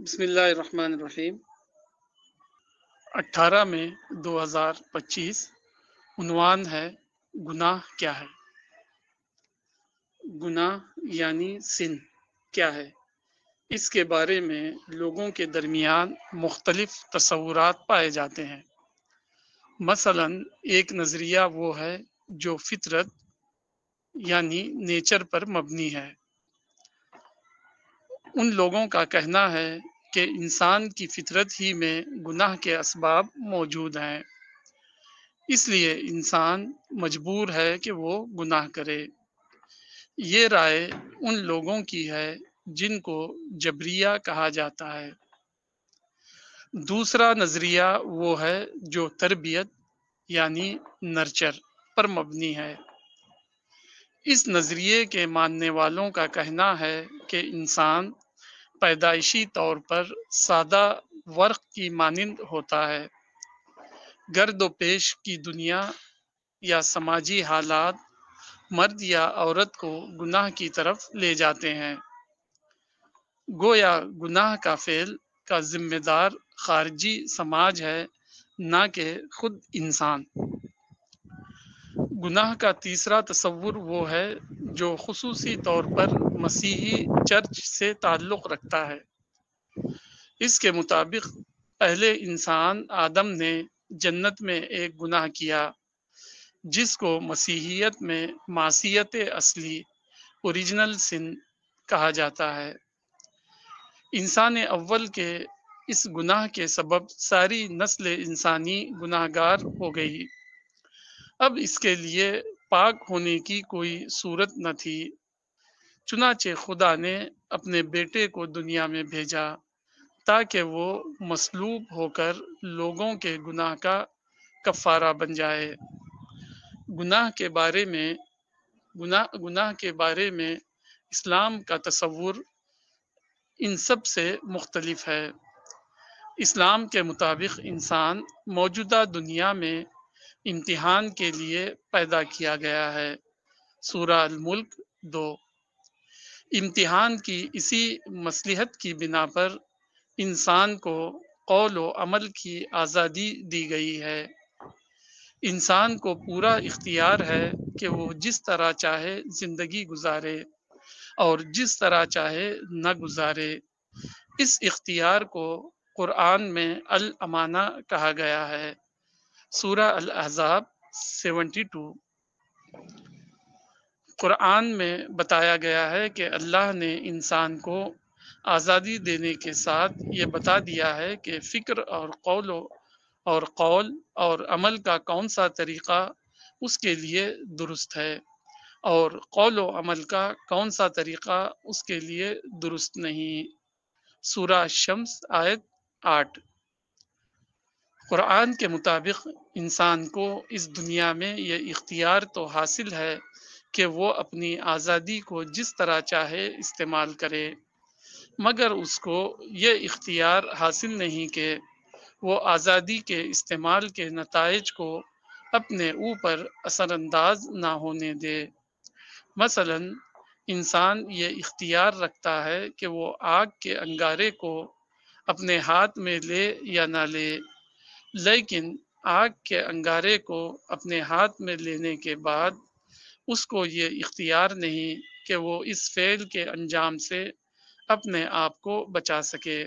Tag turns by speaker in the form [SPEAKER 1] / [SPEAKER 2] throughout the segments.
[SPEAKER 1] بسم اللہ الرحمن الرحیم 18 مئی 2025 عنوان ہے گناہ کیا ہے؟ گناہ یعنی سن کیا ہے؟ اس کے بارے میں لوگوں کے درمیان مختلف تصورات پائے جاتے ہیں۔ مثلا ایک نظریہ وہ ہے جو فطرت یعنی نیچر پر مبنی ہے۔ ان لوگوں کا کہنا ہے کہ انسان کی فطرت ہی میں گناہ کے اسباب موجود ہیں، اس لیے انسان مجبور ہے کہ وہ گناہ کرے۔ یہ رائے ان لوگوں کی ہے جن کو جبریہ کہا جاتا ہے۔ دوسرا نظریہ وہ ہے جو تربیت یعنی نرچر پر مبنی ہے۔ اس نظریے کے ماننے والوں کا کہنا ہے کہ انسان پیدائشی طور پر سادہ ورق کی مانند ہوتا ہے۔ گرد و پیش کی دنیا یا سماجی حالات مرد یا عورت کو گناہ کی طرف لے جاتے ہیں۔ گویا گناہ کا فعل کا ذمہ دار خارجی سماج ہے، نہ کہ خود انسان۔ گناہ کا تیسرا تصور وہ ہے جو خصوصی طور پر مسیحی چرچ سے تعلق رکھتا ہے۔ اس کے مطابق پہلے انسان آدم نے جنت میں ایک گناہ کیا جس کو مسیحیت میں معصیت اصلی اوریجنل سن کہا جاتا ہے۔ انسان اول کے اس گناہ کے سبب ساری نسل انسانی گناہ گار ہو گئی۔ اب اس کے لیے پاک ہونے کی کوئی صورت نہ تھی، چنانچہ خدا نے اپنے بیٹے کو دنیا میں بھیجا تاکہ وہ مصلوب ہو کر لوگوں کے گناہ کا کفارہ بن جائے۔ گناہ کے بارے میں اسلام کا تصور ان سب سے مختلف ہے۔ اسلام کے مطابق انسان موجودہ دنیا میں امتحان کے لیے پیدا کیا گیا ہے۔ سورہ الملک 2۔ امتحان کی اسی مصلحت کی بنا پر انسان کو قول و عمل کی آزادی دی گئی ہے۔ انسان کو پورا اختیار ہے کہ وہ جس طرح چاہے زندگی گزارے اور جس طرح چاہے نہ گزارے۔ اس اختیار کو قرآن میں الامانہ کہا گیا ہے۔ سورہ الاحزاب 72۔ قرآن میں بتایا گیا ہے کہ اللہ نے انسان کو آزادی دینے کے ساتھ یہ بتا دیا ہے کہ فکر اور قول اور عمل کا کون سا طریقہ اس کے لیے درست ہے اور قول و عمل کا کون سا طریقہ اس کے لیے درست نہیں۔ سورہ الشمس آیت 8۔ قرآن کے مطابق انسان کو اس دنیا میں یہ اختیار تو حاصل ہے کہ وہ اپنی آزادی کو جس طرح چاہے استعمال کرے، مگر اس کو یہ اختیار حاصل نہیں کہ وہ آزادی کے استعمال کے نتائج کو اپنے اوپر اثر انداز نہ ہونے دے۔ مثلا انسان یہ اختیار رکھتا ہے کہ وہ آگ کے انگارے کو اپنے ہاتھ میں لے یا نہ لے، لیکن آگ کے انگارے کو اپنے ہاتھ میں لینے کے بعد اس کو یہ اختیار نہیں کہ وہ اس فعل کے انجام سے اپنے آپ کو بچا سکے۔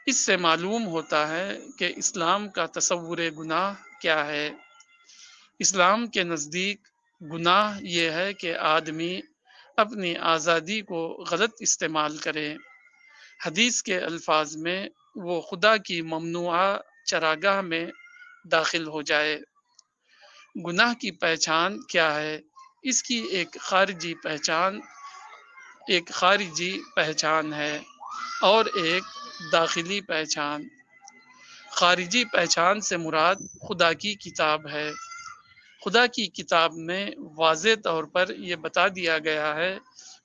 [SPEAKER 1] اس سے معلوم ہوتا ہے کہ اسلام کا تصور گناہ کیا ہے۔ اسلام کے نزدیک گناہ یہ ہے کہ آدمی اپنی آزادی کو غلط استعمال کرے۔ حدیث کے الفاظ میں وہ خدا کی ممنوعہ چراگاہ میں داخل ہو جائے۔ گناہ کی پہچان کیا ہے؟ اس کی ایک خارجی پہچان ہے اور ایک داخلی پہچان۔ خارجی پہچان سے مراد خدا کی کتاب ہے۔ خدا کی کتاب میں واضح طور پر یہ بتا دیا گیا ہے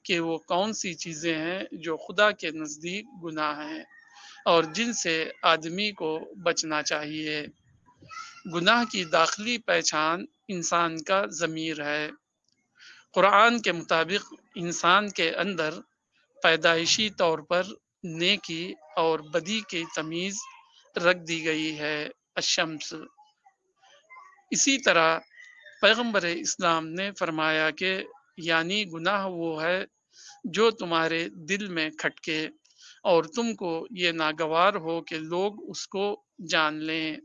[SPEAKER 1] کہ وہ کون سی چیزیں ہیں جو خدا کے نزدیک گناہ ہیں اور جن سے آدمی کو بچنا چاہیے۔ گناہ کی داخلی پہچان انسان کا ضمیر ہے۔ قرآن کے مطابق انسان کے اندر پیدائشی طور پر نیکی اور بدی کی تمیز رکھ دی گئی ہے، الشمس۔ اسی طرح پیغمبر اسلام نے فرمایا کہ یعنی گناہ وہ ہے جو تمہارے دل میں کھٹکے اور تم کو یہ ناگوار ہو کہ لوگ اس کو جان لیں۔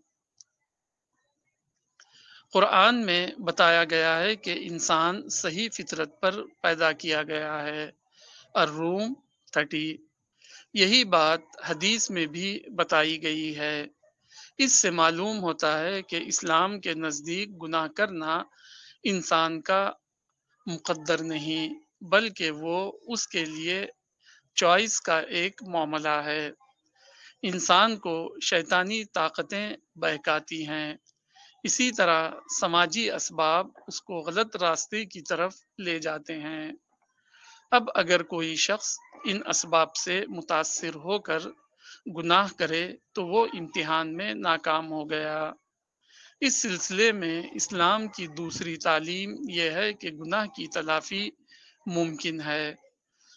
[SPEAKER 1] قرآن میں بتایا گیا ہے کہ انسان صحیح فطرت پر پیدا کیا گیا ہے، الروم 30۔ یہی بات حدیث میں بھی بتائی گئی ہے۔ اس سے معلوم ہوتا ہے کہ اسلام کے نزدیک گناہ کرنا انسان کا مقدر نہیں، بلکہ وہ اس کے لیے چوائس کا ایک معاملہ ہے۔ انسان کو شیطانی طاقتیں بہکاتی ہیں، اسی طرح سماجی اسباب اس کو غلط راستے کی طرف لے جاتے ہیں۔ اب اگر کوئی شخص ان اسباب سے متاثر ہو کر گناہ کرے تو وہ امتحان میں ناکام ہو گیا۔ اس سلسلے میں اسلام کی دوسری تعلیم یہ ہے کہ گناہ کی تلافی ممکن ہے۔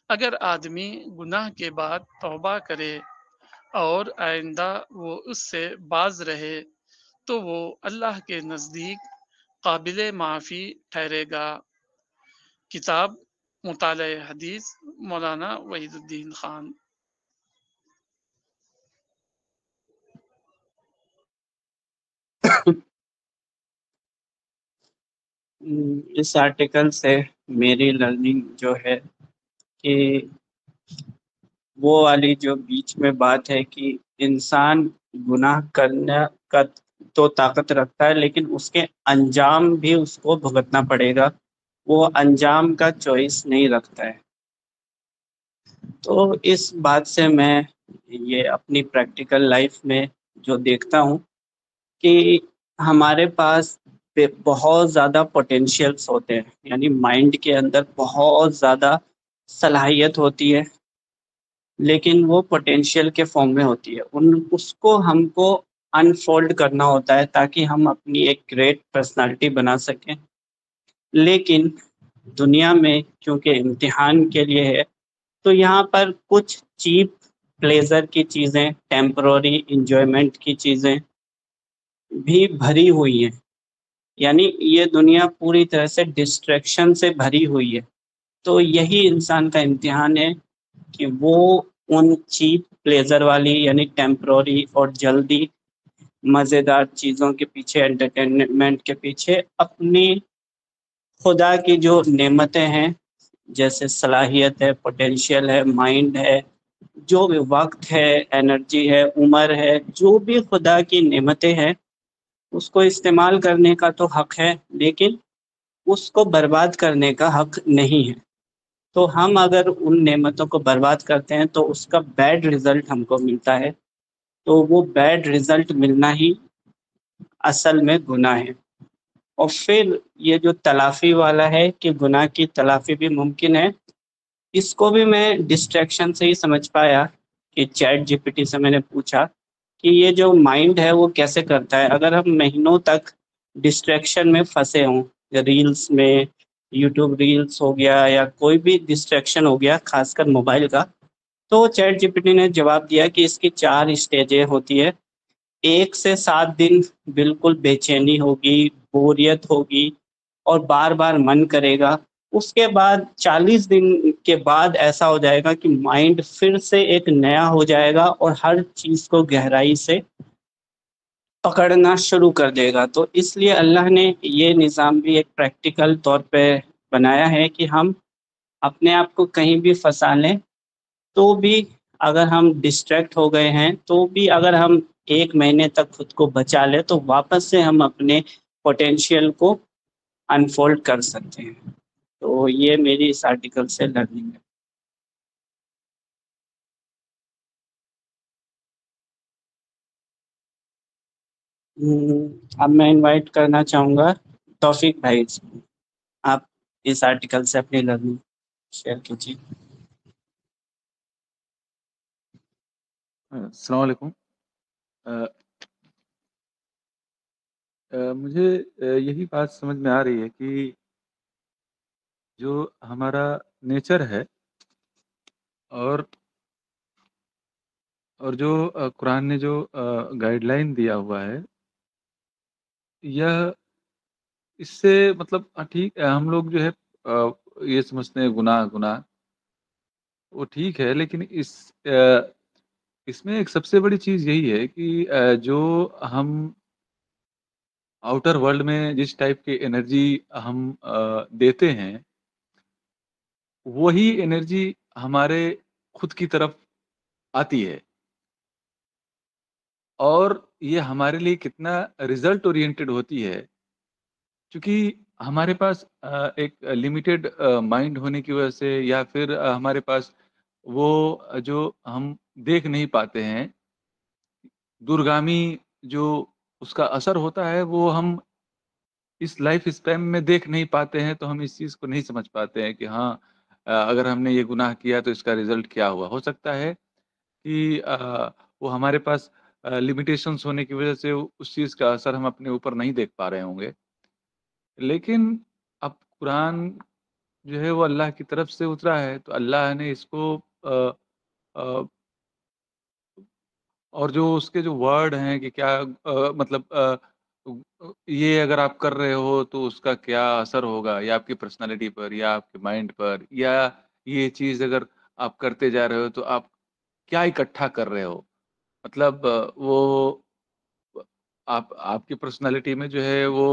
[SPEAKER 1] اگر آدمی گناہ کے بعد توبہ کرے اور آئندہ وہ اس سے باز رہے تو وہ اللہ کے نزدیک قابل معافی ٹھہرے گا۔ کتاب مطالعہ حدیث، مولانا وحید الدین خان۔
[SPEAKER 2] اس آرٹیکل سے میری لرننگ جو ہے کہ وہ والی جو بیچ میں بات ہے کہ انسان گناہ کرنے کا تو طاقت رکھتا ہے، لیکن اس کے انجام بھی اس کو بھگتنا پڑے گا، وہ انجام کا چوائس نہیں رکھتا ہے۔ تو اس بات سے میں یہ اپنی پریکٹیکل لائف میں جو دیکھتا ہوں کہ ہمارے پاس بہت زیادہ پوٹینشیلس ہوتے ہیں، یعنی مائنڈ کے اندر بہت زیادہ صلاحیت ہوتی ہے، لیکن وہ پوٹینشیل کے فارم میں ہوتی ہے۔ اس کو ہم کو انفولڈ کرنا ہوتا ہے تاکہ ہم اپنی ایک گریٹ پرسنالٹی بنا سکیں۔ لیکن دنیا میں کیونکہ امتحان کے لیے ہے تو یہاں پر کچھ چیپ پلیزر کی چیزیں، ٹیمپرری انجوائمنٹ کی چیزیں بھی بھری ہوئی ہیں، یعنی یہ دنیا پوری طرح سے ڈسٹریکشن سے بھری ہوئی ہے۔ تو یہی انسان کا امتحان ہے کہ وہ ان چیپ پلیزر والی یعنی ٹیمپرری اور جلدی مزیدار چیزوں کے پیچھے، انٹرٹینمنٹ کے پیچھے اپنی خدا کی جو نعمتیں ہیں جیسے صلاحیت ہے، پوٹینشیل ہے، مائنڈ ہے، جو بھی وقت ہے، انرجی ہے، عمر ہے، جو بھی خدا کی نعمتیں ہیں اس کو استعمال کرنے کا تو حق ہے، لیکن اس کو برباد کرنے کا حق نہیں ہے۔ تو ہم اگر ان نعمتوں کو برباد کرتے ہیں تو اس کا بیڈ رزلٹ ہم کو ملتا ہے، تو وہ بیڈ رزلٹ ملنا ہی اصل میں گناہ ہے۔ اور پھر یہ جو تلافی والا ہے کہ گناہ کی تلافی بھی ممکن ہے، اس کو بھی میں ڈسٹریکشن سے ہی سمجھ پایا کہ چیٹ جی پی ٹی سے میں نے پوچھا کہ یہ جو مائنڈ ہے وہ کیسے کرتا ہے۔ اگر ہم مہینوں تک ڈسٹریکشن میں پھنسے ہوں، ریلز میں، یوٹیوب ریلز ہو گیا یا کوئی بھی ڈسٹریکشن ہو گیا خاص کر موبائل کا، تو چیٹ جی پی ٹی نے جواب دیا کہ اس کی 4 اسٹیجیں ہوتی ہے۔ 1 سے 7 دن بالکل بے چینی ہوگی، بوریت ہوگی اور بار بار من کرے گا۔ اس کے بعد 40 دن کے بعد ایسا ہو جائے گا کہ مائنڈ پھر سے ایک نیا ہو جائے گا اور ہر چیز کو گہرائی سے پکڑنا شروع کر دے گا۔ تو اس لیے اللہ نے یہ نظام بھی ایک پریکٹیکل طور پہ بنایا ہے کہ ہم اپنے آپ کو کہیں بھی پھنسا لیں تو بھی اگر ہم ڈسٹریکٹ ہو گئے ہیں تو بھی اگر ہم 1 مہینے تک خود کو بچا لیں تو واپس سے ہم اپنے پوٹینشیل کو انفولڈ کر سکتے ہیں۔ تو یہ میری اس آرٹیکل سے لرننگ ہے۔ اب میں انوائٹ کرنا چاہوں گا توفیق بھائی، آپ اس آرٹیکل سے اپنی لرننگ شیئر کیجیے۔
[SPEAKER 3] السلام علیکم۔ مجھے یہی بات سمجھ میں آ رہی ہے کہ جو ہمارا نیچر ہے اور جو قرآن نے جو گائیڈ لائن دیا ہوا ہے، یہ اس سے مطلب ٹھیک ہے، ہم لوگ جو ہے یہ سمجھتے ہیں گناہ گناہ، وہ ٹھیک ہے، لیکن اس میں ایک سب سے بڑی چیز یہی ہے کہ جو ہم آؤٹر ورلڈ میں جس ٹائپ کی انرجی ہم دیتے ہیں، وہی انرجی ہمارے خود کی طرف آتی ہے، اور یہ ہمارے لیے کتنا ریزلٹ اورینٹڈ ہوتی ہے، کیونکہ ہمارے پاس ایک لمیٹڈ مائنڈ ہونے کی وجہ سے، یا پھر ہمارے پاس وہ جو ہم دیکھ نہیں پاتے ہیں، دورگامی جو اس کا اثر ہوتا ہے، وہ ہم اس لائف اسپیم میں دیکھ نہیں پاتے ہیں، تو ہم اس چیز کو نہیں سمجھ پاتے ہیں کہ ہاں اگر ہم نے یہ گناہ کیا تو اس کا ریزلٹ کیا ہوا. ہو سکتا ہے کہ وہ ہمارے پاس لمیٹیشنس ہونے کی وجہ سے اس چیز کا اثر ہم اپنے اوپر نہیں دیکھ پا رہے ہوں گے، لیکن اب قرآن جو ہے وہ اللہ کی طرف سے اترا ہے، تو اللہ نے اس کو اور جو اس کے جو ورڈ ہیں کہ کیا مطلب یہ اگر آپ کر رہے ہو تو اس کا کیا اثر ہوگا، یا آپ کی پرسنالٹی پر، یا آپ کے مائنڈ پر، یا یہ چیز اگر آپ کرتے جا رہے ہو تو آپ کیا اکٹھا کر رہے ہو. مطلب وہ آپ کی پرسنالٹی میں جو ہے وہ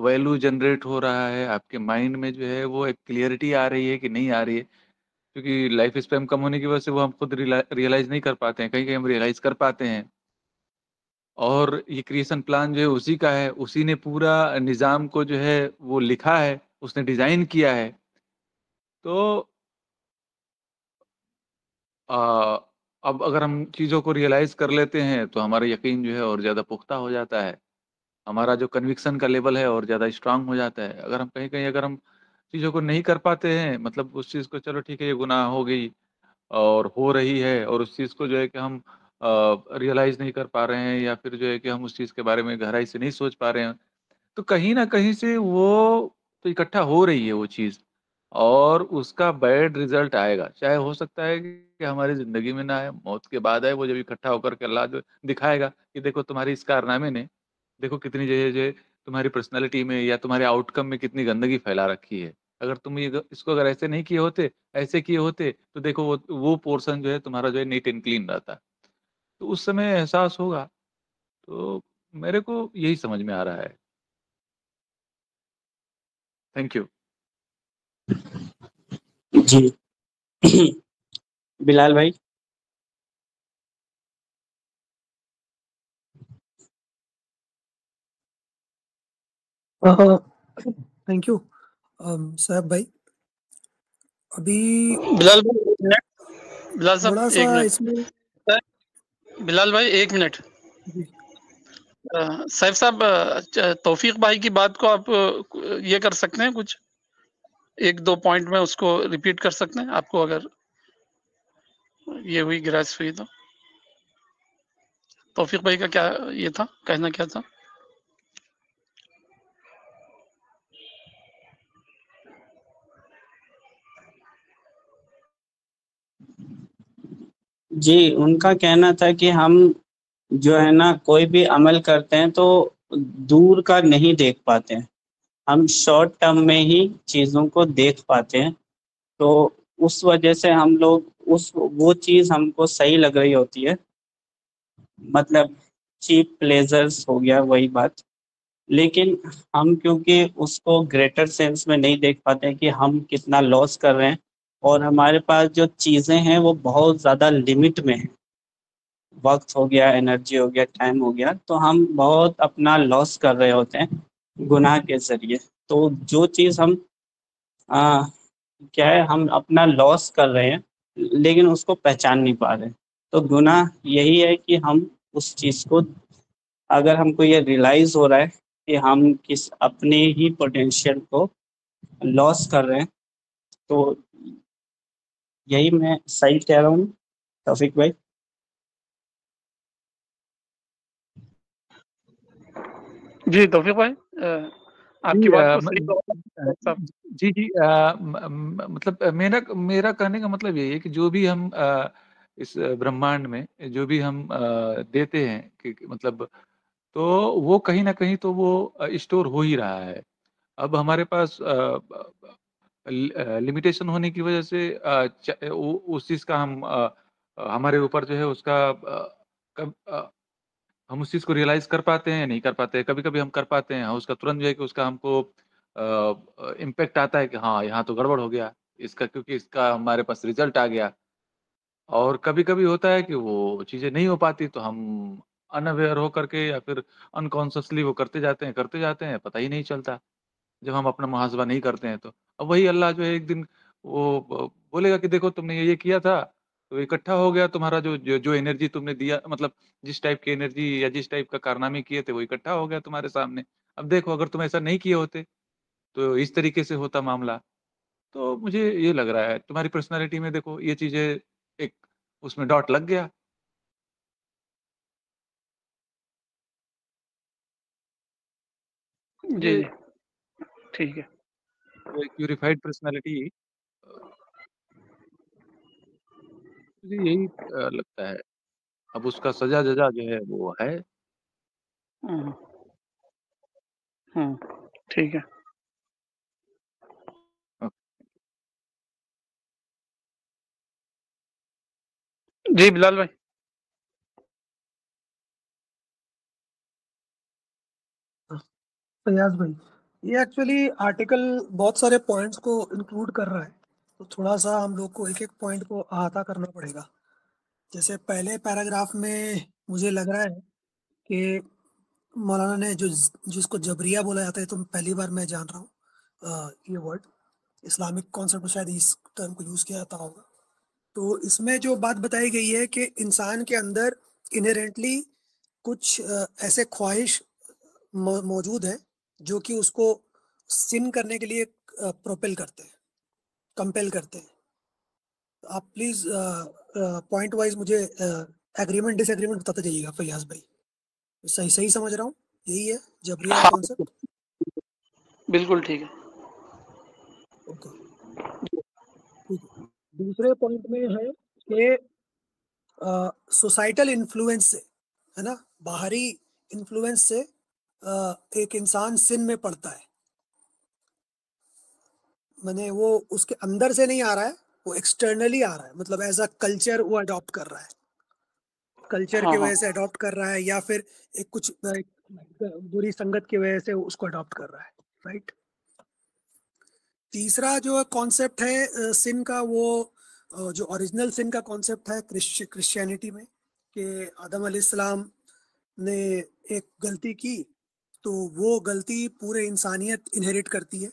[SPEAKER 3] ویلو جنریٹ ہو رہا ہے، آپ کے مائنڈ میں جو ہے وہ ایک کلیئرٹی آ رہی ہے کہ نہیں آ رہی ہے، کیونکہ لائف اسپیم کم ہونے کی وجہ سے وہ ہم خود ریئلائز نہیں کر پاتے ہیں، کہیں کہیں ہم ریئلائز کر پاتے ہیں. اور یہ کریشن پلان جو ہے اسی کا ہے، اسی نے پورا نظام کو جو ہے وہ لکھا ہے، اس نے ڈیزائن کیا ہے. تو اب اگر ہم چیزوں کو ریئلائز کر لیتے ہیں تو ہمارا یقین جو ہے اور زیادہ پختہ ہو جاتا ہے، ہمارا جو کنوکشن کا لیول ہے اور زیادہ اسٹرانگ ہو جاتا ہے. اگر ہم کہیں کہیں اگر ہم چیزوں کو نہیں کر پاتے ہیں، مطلب اس چیز کو چلو ٹھیک ہے یہ گناہ ہو گئی اور ہو رہی ہے، اور اس چیز کو جو ہے کہ ہم ریئلائز نہیں کر پا رہے ہیں، یا پھر جو ہے کہ ہم اس چیز کے بارے میں گہرائی سے نہیں سوچ پا رہے ہیں، تو کہیں نہ کہیں سے وہ تو اکٹھا ہو رہی ہے وہ چیز، اور اس کا بیڈ ریزلٹ آئے گا. چاہے ہو سکتا ہے کہ ہماری زندگی میں نہ آئے، موت کے بعد آئے، وہ جب اکٹھا ہو کر کے اللہ جو دکھائے گا کہ دیکھو تمہاری اس کارنامے نے، دیکھو کتنی جو تمہاری پرسنالٹی میں یا تمہارے آؤٹ کم میں کتنی گندگی پھیلا رکھی ہے. اگر تم اس کو اگر ایسے نہیں کیے ہوتے، ایسے کیے ہوتے، تو دیکھو وہ پورشن جو ہے تمہارا جو ہے نیٹ اینڈ کلین رہتا. تو اس سمے احساس ہوگا. تو میرے کو یہی سمجھ میں آ رہا ہے. Thank you.
[SPEAKER 2] جی بلال بھائی.
[SPEAKER 4] تھینک یو صاحب بھائی. ابھی
[SPEAKER 1] بلال بھائی ایک منٹ، بلال صاحب
[SPEAKER 4] تھوڑا
[SPEAKER 1] ایک
[SPEAKER 4] سا
[SPEAKER 1] منٹ،
[SPEAKER 4] اس میں
[SPEAKER 1] بلال بھائی ایک منٹ.
[SPEAKER 4] جی
[SPEAKER 1] سیف صاحب توفیق بھائی کی بات کو آپ یہ کر سکتے ہیں، کچھ ایک دو پوائنٹ میں اس کو ریپیٹ کر سکتے ہیں، آپ کو اگر یہ ہوئی گراس ہوئی تو. توفیق بھائی کا کیا یہ تھا، کہنا کیا تھا؟
[SPEAKER 2] جی ان کا کہنا تھا کہ ہم جو ہے نا کوئی بھی عمل کرتے ہیں تو دور کا نہیں دیکھ پاتے ہیں، ہم شارٹ ٹرم میں ہی چیزوں کو دیکھ پاتے ہیں. تو اس وجہ سے ہم لوگ وہ چیز ہم کو صحیح لگ رہی ہوتی ہے، مطلب چیپ پلیزرز ہو گیا وہی بات. لیکن ہم کیونکہ اس کو گریٹر سینس میں نہیں دیکھ پاتے کہ ہم کتنا لاس کر رہے ہیں، اور ہمارے پاس جو چیزیں ہیں وہ بہت زیادہ لمٹ میں ہیں، وقت ہو گیا، انرجی ہو گیا، ٹائم ہو گیا، تو ہم بہت اپنا لاس کر رہے ہوتے ہیں گناہ کے ذریعے. تو جو چیز ہم کیا ہے ہم اپنا لاس کر رہے ہیں لیکن اس کو پہچان نہیں پا رہے. تو گناہ یہی ہے کہ ہم اس چیز کو، اگر ہم کو یہ ریئلائز ہو رہا ہے کہ ہم اپنے ہی پوٹینشیل کو لاس کر رہے ہیں، تو یہی میں صحیح کہہ رہا ہوں توفیق بھائی.
[SPEAKER 1] جی توفیق بھائی آپ کی
[SPEAKER 3] جی
[SPEAKER 1] بات کو صحیح
[SPEAKER 3] جی مطلب میرا کہنے کا مطلب یہی ہے کہ جو بھی ہم اس برہمانڈ میں جو بھی ہم دیتے ہیں کہ مطلب، تو وہ کہیں نہ کہیں تو وہ اسٹور ہو ہی رہا ہے. اب ہمارے پاس لمیٹیشن ہونے کی وجہ سے اس چیز کا ہمارے اوپر جو ہے اس کا ہم اس چیز کو ریئلائز کر پاتے ہیں نہیں کر پاتے. کبھی کبھی ہم کر پاتے ہیں، اس کا ترنت جو ہے کہ اس کا ہم کو امپیکٹ آتا ہے کہ ہاں یہاں تو گڑبڑ ہو گیا اس کا، کیونکہ اس کا ہمارے پاس ریزلٹ آ گیا. اور کبھی کبھی ہوتا ہے کہ وہ چیزیں نہیں ہو پاتی تو ہم ان اویئر ہو کر کے یا پھر انکانشیسلی وہ کرتے جاتے ہیں، پتہ ہی نہیں چلتا جب ہم اپنا محاسبہ نہیں کرتے ہیں. تو اب وہی اللہ جو ہے ایک دن وہ بولے گا کہ دیکھو تم نے یہ کیا تھا تو اکٹھا ہو گیا تمہارا جو انرجی تم نے دیا، مطلب جس ٹائپ کی انرجی یا جس ٹائپ کا کارنامے کیے تھے وہ اکٹھا ہو گیا تمہارے سامنے. اب دیکھو اگر تم ایسا نہیں کیے ہوتے تو اس طریقے سے ہوتا معاملہ. تو مجھے یہ لگ رہا ہے تمہاری پرسنالٹی میں دیکھو یہ چیزیں ایک اس میں ڈاٹ لگ گیا.
[SPEAKER 1] جی جی ٹھیک ہے.
[SPEAKER 3] پیوریفائڈ پرسنالٹی مجھے یہی لگتا ہے. اب اس کا سزا جزا جو ہے وہ ہے.
[SPEAKER 1] ہوں ہوں ٹھیک ہے. جی بلال بھائی.
[SPEAKER 4] فیاض بھائی، یہ ایکچولی آرٹیکل بہت سارے پوائنٹس کو انکلوڈ کر رہا ہے، تو تھوڑا سا ہم لوگ کو ایک ایک پوائنٹ کو احاطہ کرنا پڑے گا. جیسے پہلے پیراگراف میں مجھے لگ رہا ہے کہ مولانا نے جس کو جبریہ بولا جاتا ہے، تو پہلی بار میں جان رہا ہوں یہ ورڈ، اسلامک کانسیپٹ میں شاید اس ٹرم کو یوز کیا جاتا ہوگا. تو اس میں جو بات بتائی گئی ہے کہ انسان کے اندر انہیرنٹلی کچھ ایسے خواہش موجود ہیں جو کہ اس کو سن کرنے کے لیے پروپیل کرتے ہیں، کمپیل کرتے ہیں. آپ پلیز پوائنٹ وائز مجھے ایگریمنٹ ڈس ایگریمنٹ بتاتے جائیے گا فیاض بھائی. صحیح سمجھ رہا ہوں؟ یہی ہے جبریہ کا کانسیپٹ؟
[SPEAKER 1] بالکل ٹھیک ہے.
[SPEAKER 4] اوکے ٹھیک ہے. دوسرے پوائنٹ میں ہے کہ سوسائٹل انفلوئنس سے، ہے نا، باہری انفلوئنس سے ایک انسان سن میں پڑتا ہے. میں وہ اس کے اندر سے نہیں آ رہا ہے، وہ ایکسٹرنلی آ رہا ہے، مطلب ایز اے کلچر وہ اڈاپٹ کر رہا ہے، کلچر کی وجہ سے اڈاپٹ کر رہا ہے، یا پھر ایک کچھ بری سنگت کی وجہ سے اس کو اڈاپٹ کر رہا ہے. رائٹ. تیسرا جو کانسیپٹ ہے سن کا، وہ جو اوریجنل سن کا کانسیپٹ ہے کرسچینٹی میں، کہ آدم علیہ السلام نے ایک غلطی کی تو وہ غلطی پورے انسانیت انہیریٹ کرتی ہے.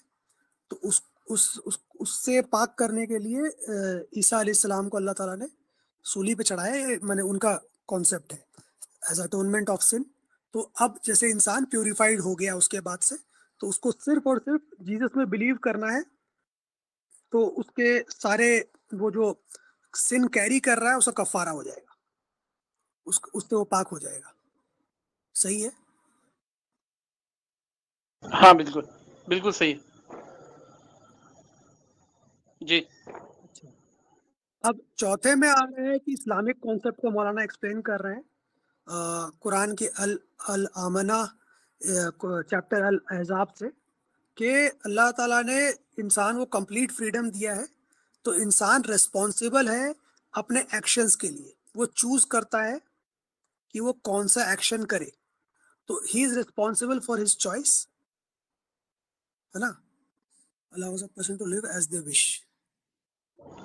[SPEAKER 4] تو اس سے پاک کرنے کے لیے عیسیٰ علیہ السلام کو اللہ تعالیٰ نے سولی پہ چڑھایا. میں نے ان کا کانسیپٹ ہے ایز اٹونمنٹ آف سن. تو اب جیسے انسان پیوریفائڈ ہو گیا اس کے بعد سے، تو اس کو صرف اور صرف جیزس میں بلیو کرنا ہے، تو اس کے سارے وہ جو سن کیری کر رہا ہے اس کا کفارہ ہو جائے گا، اس سے وہ پاک ہو جائے گا. صحیح ہے؟
[SPEAKER 1] ہاں بالکل بالکل صحیح. جی.
[SPEAKER 4] اچھا، اب چوتھے میں آ رہے ہیں کہ اسلامک کانسیپٹ کو مولانا ایکسپلین کر رہے ہیں قرآن کے الامنہ چیپٹر الاحزاب سے، کہ اللہ تعالیٰ نے انسان کو کمپلیٹ فریڈم دیا ہے، تو انسان ریسپانسیبل ہے اپنے ایکشنز کے لیے. وہ چوز کرتا ہے کہ وہ کون سا ایکشن کرے. تو ہی از ریسپانسیبل فار ہز چوائس، ہے نا. allows a person to live as they wish.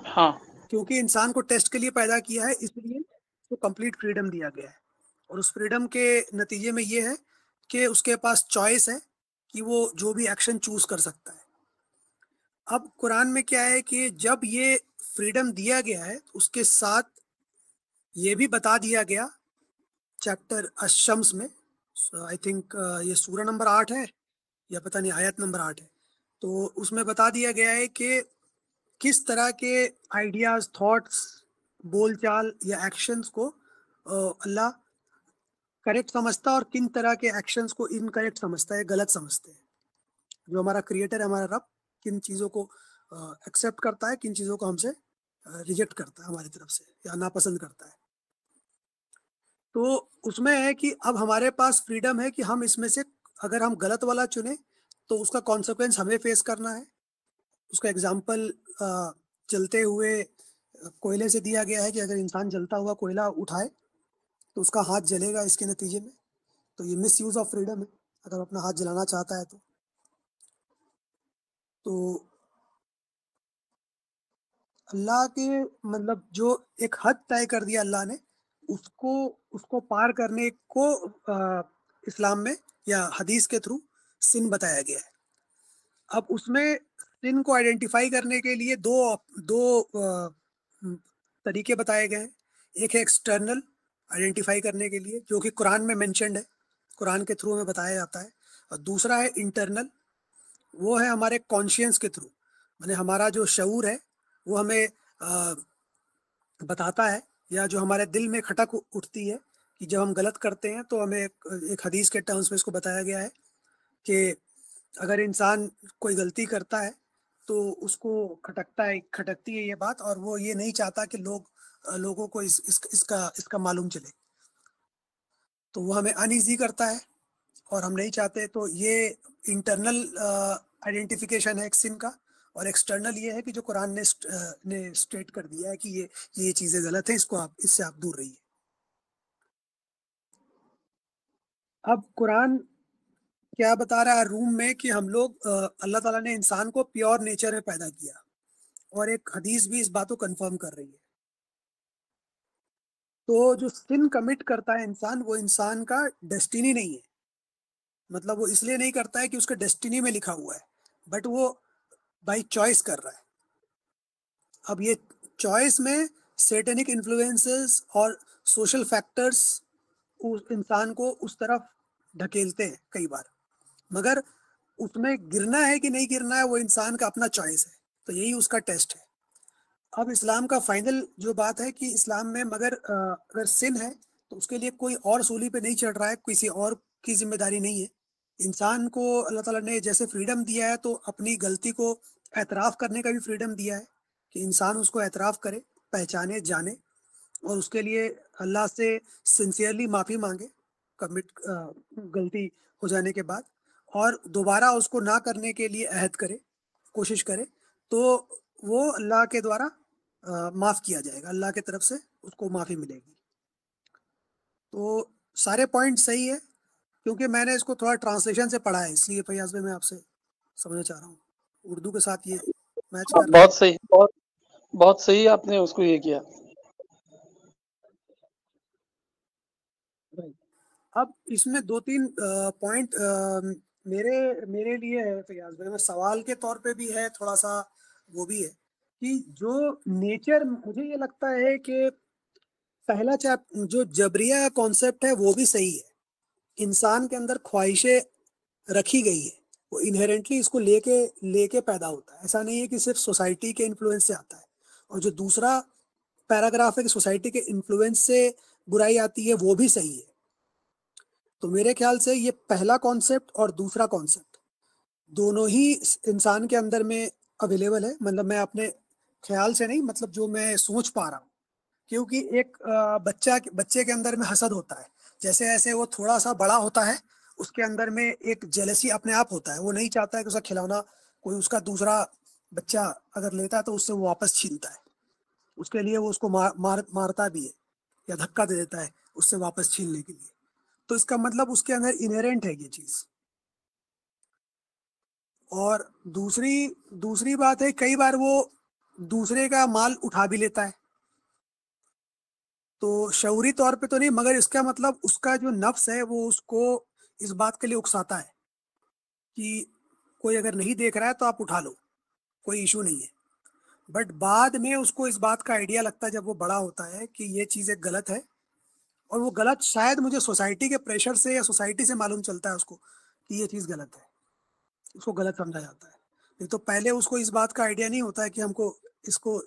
[SPEAKER 1] ہاں
[SPEAKER 4] کیونکہ انسان کو ٹیسٹ کے لیے پیدا کیا ہے، اس لیے اس کو کمپلیٹ فریڈم دیا گیا ہے. اور اس فریڈم کے نتیجے میں یہ ہے کہ اس کے پاس چوائس ہے کہ وہ جو بھی ایکشن چوز کر سکتا ہے. اب قرآن میں کیا ہے کہ جب یہ فریڈم دیا گیا ہے، اس کے ساتھ یہ بھی بتا دیا گیا چیپٹر الشمس میں، آئی تھنک یہ سورہ نمبر 8 ہے یا پتہ نہیں آیت نمبر 8 ہے. تو اس میں بتا دیا گیا ہے کہ کس طرح کے آئیڈیاز، تھاٹس، بول چال یا ایکشنز کو اللہ کریکٹ سمجھتا ہے، اور کن طرح کے ایکشنز کو انکریکٹ سمجھتا ہے، غلط سمجھتے ہیں. جو ہمارا کریٹر ہے، ہمارا رب، کن چیزوں کو ایکسیپٹ کرتا ہے، کن چیزوں کو ہم سے ریجیکٹ کرتا ہے ہماری طرف سے یا ناپسند کرتا ہے. تو اس میں ہے کہ اب ہمارے پاس فریڈم ہے کہ ہم اس میں سے اگر ہم غلط والا چنیں تو اس کا کانسیکوینس ہمیں فیس کرنا ہے. اس کا ایگزامپل جلتے ہوئے کوئلے سے دیا گیا ہے کہ اگر انسان جلتا ہوا کوئلہ اٹھائے تو اس کا ہاتھ جلے گا اس کے نتیجے میں. تو یہ مس یوز آف فریڈم ہے اگر اپنا ہاتھ جلانا چاہتا ہے تو اللہ کے مطلب جو ایک حد طے کر دیا اللہ نے اس کو پار کرنے کو اسلام میں یا حدیث کے تھرو سن بتایا گیا ہے. اب اس میں سن کو آئیڈینٹیفائی کرنے کے لیے دو طریقے بتائے گئے ہیں. ایک ہے ایکسٹرنل آئیڈینٹیفائی کرنے کے لیے جو کہ قرآن میں مینشنڈ ہے, قرآن کے تھرو ہمیں بتایا جاتا ہے, اور دوسرا ہے انٹرنل, وہ ہے ہمارے کانشینس کے تھرو, یعنی ہمارا جو شعور ہے وہ ہمیں بتاتا ہے یا جو ہمارے دل میں کھٹک اٹھتی ہے کہ جب ہم غلط کرتے ہیں تو ہمیں ایک حدیث کے ٹرمز میں اس کو بتایا گیا ہے کہ اگر انسان کوئی غلطی کرتا ہے تو اس کو کھٹکتی ہے یہ بات, اور وہ یہ نہیں چاہتا کہ لوگوں کو اس کا معلوم چلے, تو وہ ہمیں انایزی کرتا ہے اور ہم نہیں چاہتے. تو یہ انٹرنل آئیڈینٹیفیکیشن ہے ایک سن کا, اور ایکسٹرنل یہ ہے کہ جو قرآن نے اسٹیٹ کر دیا ہے کہ یہ چیزیں غلط ہیں, اس سے آپ دور رہیے. اب قرآن کیا بتا رہا ہے روم میں کہ ہم لوگ اللہ تعالیٰ نے انسان کو پیور نیچر میں پیدا کیا, اور ایک حدیث بھی اس بات کو کنفرم کر رہی ہے. تو جو سن کمٹ کرتا ہے انسان, وہ انسان کا ڈیسٹینی نہیں ہے, مطلب وہ اس لیے نہیں کرتا ہے کہ اس کے ڈیسٹینی میں لکھا ہوا ہے, بٹ وہ بائی چوائس کر رہا ہے. اب یہ چوائس میں سیٹنک انفلوئنسز اور سوشل فیکٹرز انسان کو اس طرف ڈھکیلتے ہیں کئی بار, مگر اس میں گرنا ہے کہ نہیں گرنا ہے وہ انسان کا اپنا چوائس ہے. تو یہی اس کا ٹیسٹ ہے. اب اسلام کا فائنل جو بات ہے کہ اسلام میں مگر اگر سن ہے تو اس کے لیے کوئی اور سولی پہ نہیں چڑھ رہا ہے, کسی اور کی ذمہ داری نہیں ہے. انسان کو اللہ تعالیٰ نے جیسے فریڈم دیا ہے تو اپنی غلطی کو اعتراف کرنے کا بھی فریڈم دیا ہے کہ انسان اس کو اعتراف کرے, پہچانے, جانے, اور اس کے لیے اللہ سے سنسیئرلی معافی مانگے غلطی ہو جانے کے بعد, اور دوبارہ اس کو نہ کرنے کے لیے عہد کرے, کوشش کرے, تو وہ اللہ کے دوارا معاف کیا جائے گا, اللہ کی طرف سے اس کو معافی ملے گی. تو سارے پوائنٹ صحیح ہے, کیونکہ میں نے اس کو تھوڑا ٹرانسلیشن سے پڑھا ہے, اس لیے فیاض بھائی میں آپ سے سمجھنا چاہ رہا ہوں اردو کے ساتھ یہ میچ کر رہا ہے.
[SPEAKER 1] بہت صحیح, بہت صحیح آپ نے اس کو یہ کیا.
[SPEAKER 4] اب اس میں 2-3 پوائنٹ میرے لیے ہے فیاض بھائی, میں سوال کے طور پہ بھی ہے, تھوڑا سا وہ بھی ہے کہ جو نیچر, مجھے یہ لگتا ہے کہ پہلا جو جبریہ کانسیپٹ ہے وہ بھی صحیح ہے. انسان کے اندر خواہشیں رکھی گئی ہے, وہ انہیرنٹلی اس کو لے کے پیدا ہوتا ہے, ایسا نہیں ہے کہ صرف سوسائٹی کے انفلوئنس سے آتا ہے. اور جو دوسرا پیراگراف ہے کہ سوسائٹی کے انفلوئنس سے برائی آتی ہے, وہ بھی صحیح ہے. تو میرے خیال سے یہ پہلا کانسیپٹ اور دوسرا کانسیپٹ دونوں ہی انسان کے اندر میں اویلیبل ہے. مطلب میں اپنے خیال سے نہیں, مطلب جو میں سوچ پا رہا ہوں, کیونکہ ایک بچے کے اندر میں حسد ہوتا ہے, جیسے جیسے وہ تھوڑا سا بڑا ہوتا ہے اس کے اندر میں ایک جیلسی اپنے آپ ہوتا ہے, وہ نہیں چاہتا ہے کہ اس کا کھلونا کوئی اس کا دوسرا بچہ اگر لیتا ہے تو اس سے وہ واپس چھینتا ہے, اس کے لیے وہ اس کو مارتا بھی ہے یا دھکا دے دیتا ہے اس سے واپس چھیننے کے لیے. تو اس کا مطلب اس کے اندر انہیرنٹ ہے یہ چیز. اور دوسری بات ہے, کئی بار وہ دوسرے کا مال اٹھا بھی لیتا ہے, تو شعوری طور پہ تو نہیں, مگر اس کا مطلب اس کا جو نفس ہے وہ اس کو اس بات کے لیے اکساتا ہے کہ کوئی اگر نہیں دیکھ رہا ہے تو آپ اٹھا لو, کوئی ایشو نہیں ہے. بٹ بعد میں اس کو اس بات کا آئیڈیا لگتا ہے جب وہ بڑا ہوتا ہے کہ یہ چیز ایک غلط ہے, اور وہ غلط شاید مجھے سوسائٹی کے پریشر سے یا سوسائٹی سے معلوم چلتا ہے اس کو کہ یہ چیز غلط ہے, اس کو غلط سمجھا جاتا ہے. نہیں تو پہلے اس کو اس بات کا آئیڈیا نہیں ہوتا ہے کہ ہم کو اس کو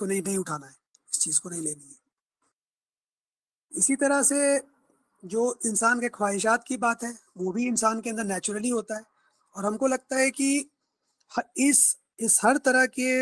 [SPEAKER 4] نہیں اٹھانا ہے, اس چیز کو نہیں لینی ہے. اسی طرح سے جو انسان کے خواہشات کی بات ہے وہ بھی انسان کے اندر نیچرلی ہوتا ہے, اور ہم کو لگتا ہے کہ اس ہر طرح کے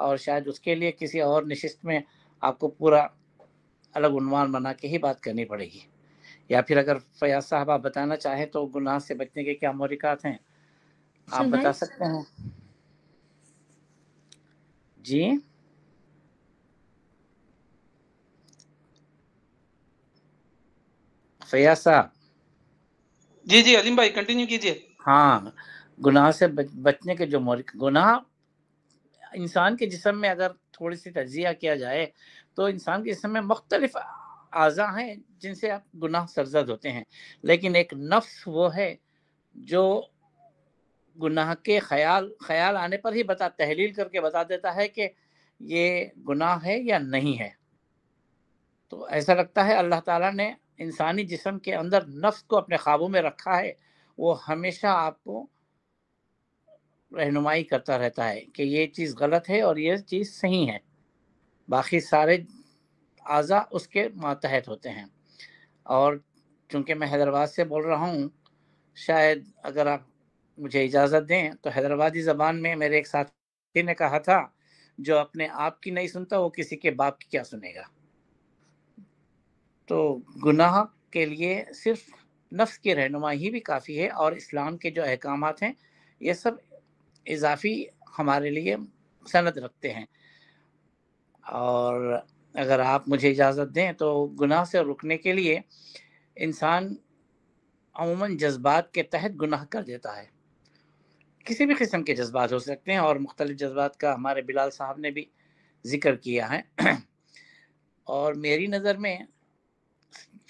[SPEAKER 5] اور شاید اس کے لیے کسی اور نشست میں آپ کو پورا الگ عنوان بنا کے ہی بات کرنی پڑے گی. یا پھر اگر فیاض صاحب آپ بتانا چاہیں تو گناہ سے بچنے کے کیا محرکات ہیں آپ بتا سکتے ہیں. جی فیاض صاحب.
[SPEAKER 1] جی جی علیم بھائی کنٹینیو کیجیے.
[SPEAKER 5] ہاں گناہ سے بچنے کے جو گناہ انسان کے جسم میں اگر تھوڑی سی تجزیہ کیا جائے تو انسان کے جسم میں مختلف اعضاء ہیں جن سے آپ گناہ سرزد ہوتے ہیں، لیکن ایک نفس وہ ہے جو گناہ کے خیال آنے پر ہی تحلیل کر کے بتا دیتا ہے کہ یہ گناہ ہے یا نہیں ہے. تو ایسا لگتا ہے اللہ تعالیٰ نے انسانی جسم کے اندر نفس کو اپنے قابو میں رکھا ہے، وہ ہمیشہ آپ کو رہنمائی کرتا رہتا ہے کہ یہ چیز غلط ہے اور یہ چیز صحیح ہے. باقی سارے اعضاء اس کے ماتحت ہوتے ہیں. اور چونکہ میں حیدرآباد سے بول رہا ہوں، شاید اگر آپ مجھے اجازت دیں تو حیدرآبادی زبان میں میرے ایک ساتھی نے کہا تھا، جو اپنے آپ کی نہیں سنتا وہ کسی کے باپ کی کیا سنے گا. تو گناہ کے لیے صرف نفس کی رہنمائی ہی بھی کافی ہے، اور اسلام کے جو احکامات ہیں یہ سب اضافی ہمارے لیے سند رکھتے ہیں. اور اگر آپ مجھے اجازت دیں تو گناہ سے رکنے کے لیے انسان عموماً جذبات کے تحت گناہ کر دیتا ہے. کسی بھی قسم کے جذبات ہو سکتے ہیں، اور مختلف جذبات کا ہمارے بلال صاحب نے بھی ذکر کیا ہے. اور میری نظر میں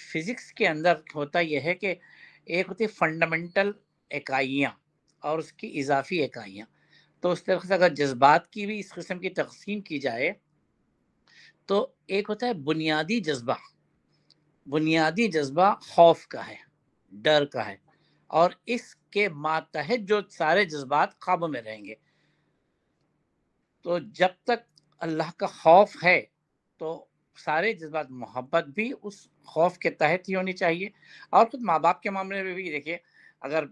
[SPEAKER 5] فزکس کے اندر ہوتا یہ ہے کہ ایک ہوتی فنڈامنٹل اکائیاں اور اس کی اضافی اکائیاں. تو اس طرح سے اگر جذبات کی بھی اس قسم کی تقسیم کی جائے تو ایک ہوتا ہے بنیادی جذبہ خوف کا ہے، ڈر کا ہے، اور اس کے ماتحت جو سارے جذبات قابو میں رہیں گے. تو جب تک اللہ کا خوف ہے تو سارے جذبات، محبت بھی اس خوف کے تحت ہی ہونی چاہیے. اور خود ماں باپ کے معاملے میں بھی دیکھیے، اگر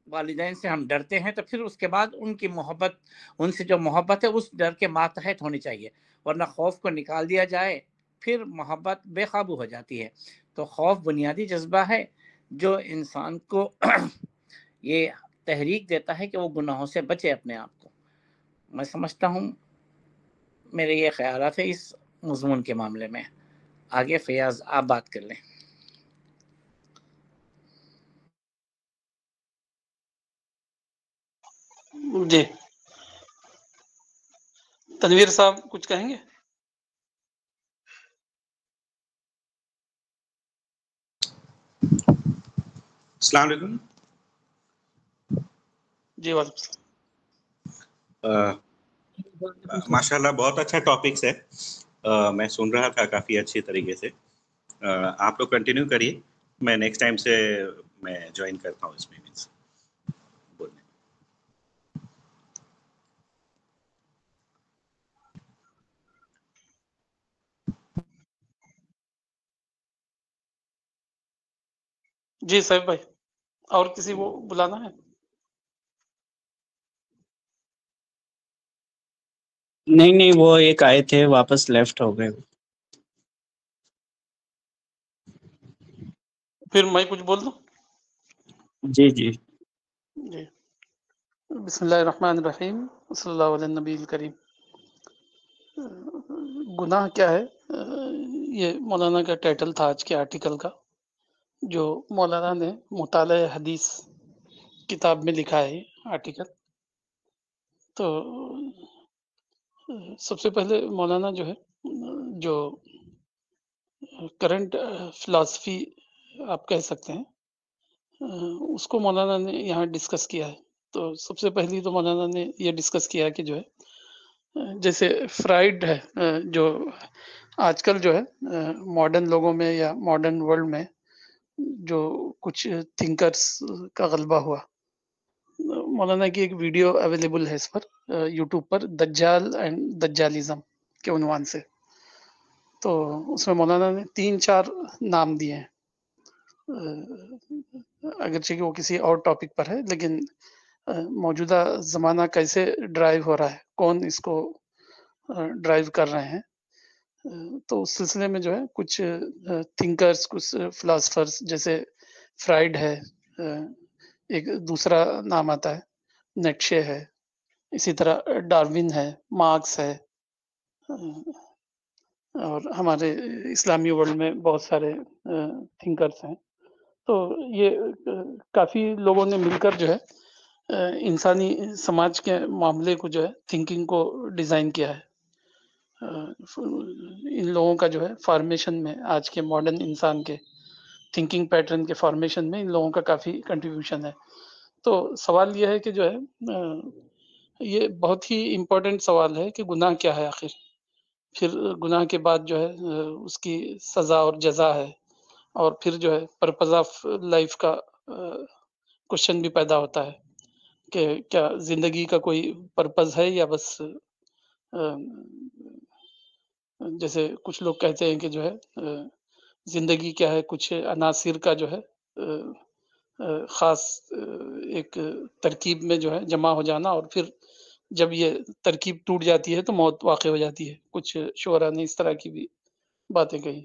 [SPEAKER 5] والدین سے ہم ڈرتے ہیں تو پھر اس کے بعد ان کی محبت، ان سے جو محبت ہے اس ڈر کے ماتحت ہونی چاہیے، ورنہ خوف کو نکال دیا جائے پھر محبت بے قابو ہو جاتی ہے. تو خوف بنیادی جذبہ ہے جو انسان کو یہ تحریک دیتا ہے کہ وہ گناہوں سے بچے اپنے آپ کو. میں سمجھتا ہوں میرے یہ خیالات ہیں اس مضمون کے معاملے میں. آگے فیاض آپ بات کر لیں.
[SPEAKER 1] جی تنویر صاحب کچھ کہیں گے؟
[SPEAKER 6] السلام علیکم.
[SPEAKER 1] جی وعلیکم السلام.
[SPEAKER 6] ماشاء اللہ بہت اچھا ٹاپکس ہے. میں سن رہا تھا کافی اچھی طریقے سے. آپ لوگ کنٹینیو کریے، میں نیکسٹ ٹائم سے میں جوائن کرتا ہوں اس میں بولنے.
[SPEAKER 1] جی صاحب بھائی، اور کسی کو بلانا ہے؟
[SPEAKER 2] نہیں وہ ایک آئے تھے واپس لیفٹ ہو گئے.
[SPEAKER 1] پھر میں کچھ بول دوں؟
[SPEAKER 2] جی
[SPEAKER 1] جی بسم اللہ الرحمن الرحیم، صلی اللہ علیہ نبی الکریم. گناہ کیا ہے، یہ مولانا کا ٹائٹل تھا آج کے آرٹیکل کا، جو مولانا نے مطالعہ حدیث کتاب میں لکھا ہے آرٹیکل. تو سب سے پہلے مولانا جو ہے، جو کرنٹ فلاسفی آپ کہہ سکتے ہیں، اس کو مولانا نے یہاں ڈسکس کیا ہے. تو سب سے پہلی تو مولانا نے یہ ڈسکس کیا کہ جو ہے جیسے فرائڈ ہے، جو آج کل جو ہے ماڈرن لوگوں میں یا ماڈرن ورلڈ میں جو کچھ تھنکرز کا غلبہ ہوا، مولانا کی ایک ویڈیو اویلیبل ہے اس پر یوٹیوب پر، دجال اینڈ دجالیزم کے عنوان سے. تو اس میں مولانا نے 3-4 نام دیے ہیں، اگرچہ کہ وہ کسی اور ٹاپک پر ہے، لیکن موجودہ زمانہ کیسے ڈرائیو ہو رہا ہے، کون اس کو ڈرائیو کر رہے ہیں. تو اس سلسلے میں جو ہے کچھ تھنکرز، کچھ فلاسفرز جیسے فرائڈ ہے، ایک دوسرا نام آتا ہے نیٹشے ہے، اسی طرح ڈارون ہے، مارکس ہے، اور ہمارے اسلامی ورلڈ میں بہت سارے تھنکرز ہیں. تو یہ کافی لوگوں نے مل کر جو ہے انسانی سماج کے معاملے کو جو ہے تھنکنگ کو ڈیزائن کیا ہے. ان لوگوں کا جو ہے فارمیشن میں، آج کے ماڈرن انسان کے تھنکنگ پیٹرن کے فارمیشن میں ان لوگوں کا کافی کنٹریبیوشن ہے. تو سوال یہ ہے کہ جو ہے یہ بہت ہی امپورٹنٹ سوال ہے کہ گناہ کیا ہے آخر، پھر گناہ کے بعد جو ہے اس کی سزا اور جزا ہے، اور پھر جو ہے پرپز آف لائف کا کوشچن بھی پیدا ہوتا ہے کہ کیا زندگی کا کوئی پرپز ہے یا بس جیسے کچھ لوگ کہتے ہیں کہ جو ہے زندگی کیا ہے، کچھ عناصر کا جو ہے خاص ایک ترکیب میں جو ہے جمع ہو جانا، اور پھر جب یہ ترکیب ٹوٹ جاتی ہے تو موت واقع ہو جاتی ہے. کچھ شعراء نے اس طرح کی بھی باتیں کہی.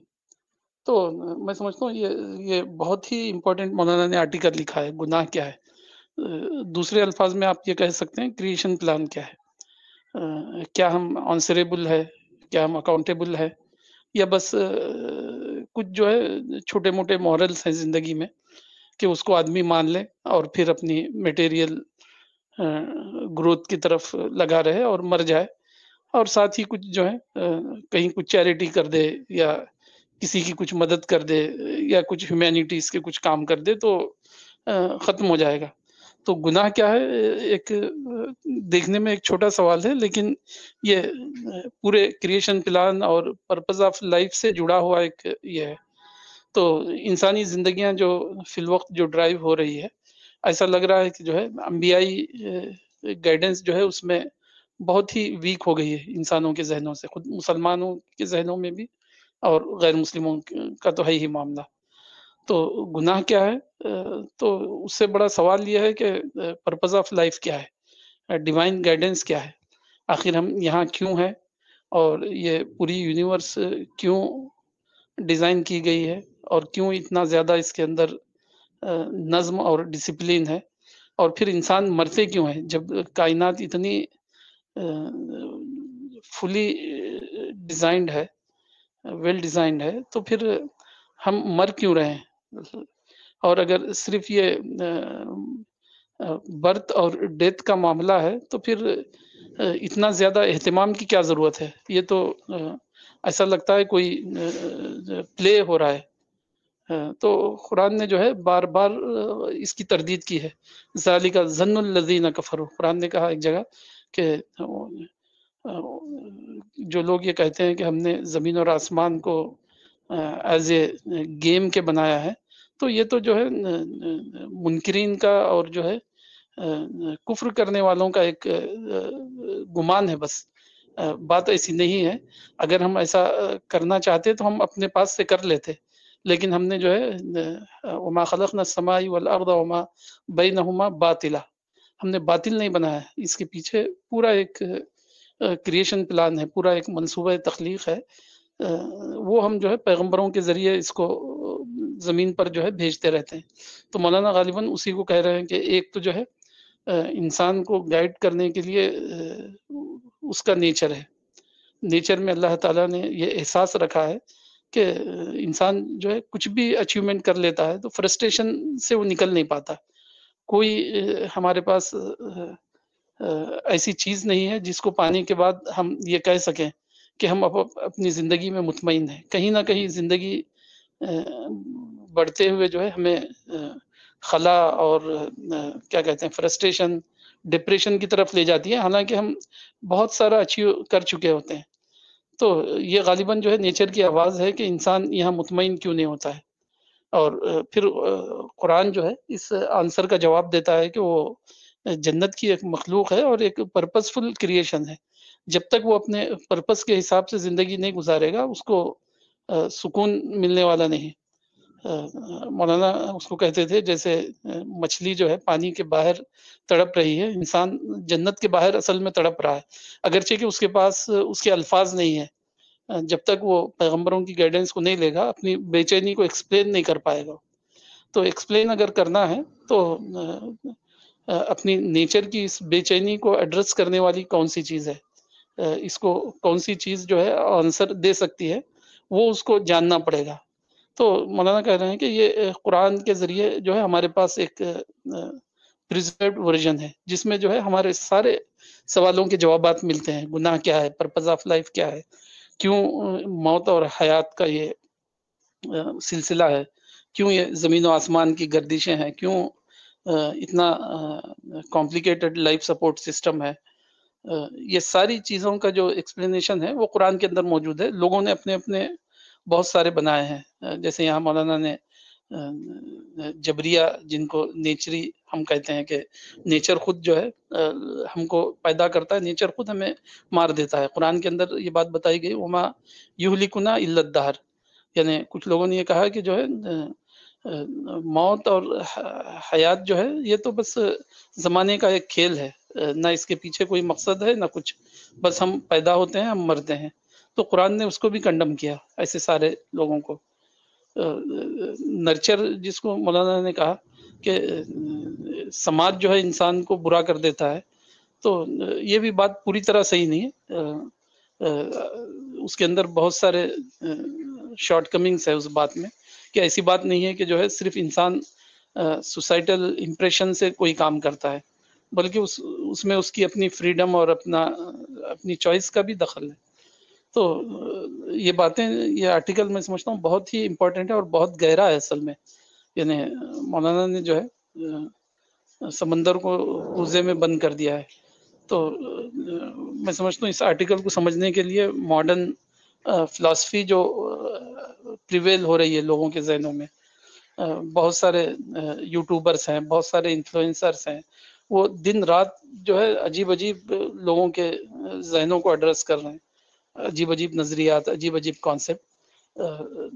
[SPEAKER 1] تو میں سمجھتا ہوں یہ بہت ہی امپورٹنٹ مولانا نے آرٹیکل لکھا ہے، گناہ کیا ہے. دوسرے الفاظ میں آپ یہ کہہ سکتے ہیں کریشن پلان کیا ہے، کیا ہم آنسریبل ہے، کیا ہم اکاؤنٹیبل ہے، یا بس کچھ جو ہے چھوٹے موٹے مورلز ہیں زندگی میں کہ اس کو آدمی مان لے اور پھر اپنی میٹیریل گروتھ کی طرف لگا رہے اور مر جائے، اور ساتھ ہی کچھ جو ہے کہیں کچھ چیریٹی کر دے یا کسی کی کچھ مدد کر دے یا کچھ ہیومینٹیز کے کچھ کام کر دے تو ختم ہو جائے گا. تو گناہ کیا ہے ایک دیکھنے میں ایک چھوٹا سوال ہے، لیکن یہ پورے کریشن پلان اور پرپز آف لائف سے جڑا ہوا ایک یہ ہے. تو انسانی زندگیاں جو فی الوقت جو ڈرائیو ہو رہی ہے، ایسا لگ رہا ہے کہ جو ہے انبیائی گائیڈنس جو ہے اس میں بہت ہی ویک ہو گئی ہے انسانوں کے ذہنوں سے، خود مسلمانوں کے ذہنوں میں بھی اور غیر مسلموں کا تو ہے ہی معاملہ. تو گناہ کیا ہے، تو اس سے بڑا سوال یہ ہے کہ پرپز آف لائف کیا ہے، ڈیوائن گائیڈنس کیا ہے، آخر ہم یہاں کیوں ہیں، اور یہ پوری یونیورس کیوں ڈیزائن کی گئی ہے، اور کیوں اتنا زیادہ اس کے اندر نظم اور ڈسپلن ہے، اور پھر انسان مرتے کیوں ہیں جب کائنات اتنی فلی ڈیزائنڈ ہے، ویل ڈیزائنڈ ہے، تو پھر ہم مر کیوں رہے ہیں. اور اگر صرف یہ برتھ اور ڈیتھ کا معاملہ ہے تو پھر اتنا زیادہ اہتمام کی کیا ضرورت ہے. یہ تو ایسا لگتا ہے کوئی پلے ہو رہا ہے. تو قرآن نے جو ہے بار بار اس کی تردید کی ہے. ذالک ظن الذین کفروا، قرآن نے کہا ایک جگہ کہ جو لوگ یہ کہتے ہیں کہ ہم نے زمین اور آسمان کو ایز اے گیم کے بنایا ہے، تو یہ تو جو ہے منکرین کا اور جو ہے کفر کرنے والوں کا ایک گمان ہے. بس بات ایسی نہیں ہے. اگر ہم ایسا کرنا چاہتے تو ہم اپنے پاس سے کر لیتے، لیکن ہم نے جو ہے وما خلقنا السماء والارض وما بینہما باطلا، ہم نے باطل نہیں بنایا. اس کے پیچھے پورا ایک کریشن پلان ہے، پورا ایک منصوبہ تخلیق ہے. وہ ہم جو ہے پیغمبروں کے ذریعے اس کو زمین پر جو ہے بھیجتے رہتے ہیں. تو مولانا غالباً اسی کو کہہ رہے ہیں کہ ایک تو جو ہے انسان کو گائیڈ کرنے کے لیے اس کا نیچر ہے. نیچر میں اللہ تعالیٰ نے یہ احساس رکھا ہے کہ انسان جو ہے کچھ بھی اچیومنٹ کر لیتا ہے تو فرسٹریشن سے وہ نکل نہیں پاتا. کوئی ہمارے پاس ایسی چیز نہیں ہے جس کو پانے کے بعد ہم یہ کہہ سکیں کہ ہم اپنی زندگی میں مطمئن ہیں. کہیں نہ کہیں زندگی بڑھتے ہوئے جو ہے ہمیں خلا اور کیا کہتے ہیں فرسٹریشن، ڈپریشن کی طرف لے جاتی ہے، حالانکہ ہم بہت سارا اچیو کر چکے ہوتے ہیں. تو یہ غالباً جو ہے نیچر کی آواز ہے کہ انسان یہاں مطمئن کیوں نہیں ہوتا ہے. اور پھر قرآن جو ہے اس آنسر کا جواب دیتا ہے کہ وہ جنت کی ایک مخلوق ہے اور ایک پرپسفل کریشن ہے. جب تک وہ اپنے پرپس کے حساب سے زندگی نہیں گزارے گا اس کو سکون ملنے والا نہیں. مولانا اس کو کہتے تھے جیسے مچھلی جو ہے پانی کے باہر تڑپ رہی ہے، انسان جنت کے باہر اصل میں تڑپ رہا ہے، اگرچہ کہ اس کے پاس اس کے الفاظ نہیں ہیں، جب تک وہ پیغمبروں کی گائیڈنس کو نہیں لے گا اپنی بے چینی کو ایکسپلین نہیں کر پائے گا. تو ایکسپلین اگر کرنا ہے تو اپنی نیچر کی اس بے چینی کو ایڈریس کرنے والی کون سی چیز ہے، اس کو کون سی چیز جو ہے آنسر دے سکتی ہے، وہ اس کو جاننا پڑے گا. تو مولانا کہہ رہے ہیں کہ یہ قرآن کے ذریعے جو ہے ہمارے پاس ایک پریزروڈ ورژن ہے جس میں جو ہے ہمارے سارے سوالوں کے جوابات ملتے ہیں. گناہ کیا ہے، پرپز آف لائف کیا ہے، کیوں موت اور حیات کا یہ سلسلہ ہے، کیوں یہ زمین و آسمان کی گردشیں ہیں، کیوں اتنا کمپلیکیٹڈ لائف سپورٹ سسٹم ہے. یہ ساری چیزوں کا جو ایکسپلینیشن ہے وہ قرآن کے اندر موجود ہے. لوگوں نے اپنے اپنے بہت سارے بنائے ہیں، جیسے یہاں مولانا نے جبریہ جن کو نیچری ہم کہتے ہیں کہ نیچر خود جو ہے ہم کو پیدا کرتا ہے، نیچر خود ہمیں مار دیتا ہے. قرآن کے اندر یہ بات بتائی گئی وما یہلکنا الا الدہر، یعنی کچھ لوگوں نے یہ کہا کہ جو ہے موت اور حیات جو ہے یہ تو بس زمانے کا ایک کھیل ہے، نہ اس کے پیچھے کوئی مقصد ہے نہ کچھ، بس ہم پیدا ہوتے ہیں ہم مرتے ہیں. تو قرآن نے اس کو بھی کنڈم کیا، ایسے سارے لوگوں کو. نرچر جس کو مولانا نے کہا کہ سماج جو ہے انسان کو برا کر دیتا ہے، تو یہ بھی بات پوری طرح صحیح نہیں ہے. اس کے اندر بہت سارے شارٹ کمنگس ہے اس بات میں، کہ ایسی بات نہیں ہے کہ جو ہے صرف انسان سوسائٹل امپریشن سے کوئی کام کرتا ہے، بلکہ اس میں اس کی اپنی فریڈم اور اپنی چوائس کا بھی دخل ہے. تو یہ باتیں، یہ آرٹیکل میں سمجھتا ہوں بہت ہی امپورٹنٹ ہے اور بہت گہرا ہے اصل میں. یعنی مولانا نے جو ہے سمندر کو کوزے میں بند کر دیا ہے. تو میں سمجھتا ہوں اس آرٹیکل کو سمجھنے کے لیے ماڈرن فلاسفی جو پریویل ہو رہی ہے لوگوں کے ذہنوں میں، بہت سارے یوٹیوبرس ہیں، بہت سارے انفلوئنسرس ہیں، وہ دن رات جو ہے عجیب عجیب لوگوں کے ذہنوں کو ایڈریس کر رہے ہیں، عجیب عجیب نظریات، عجیب عجیب کانسیپٹ،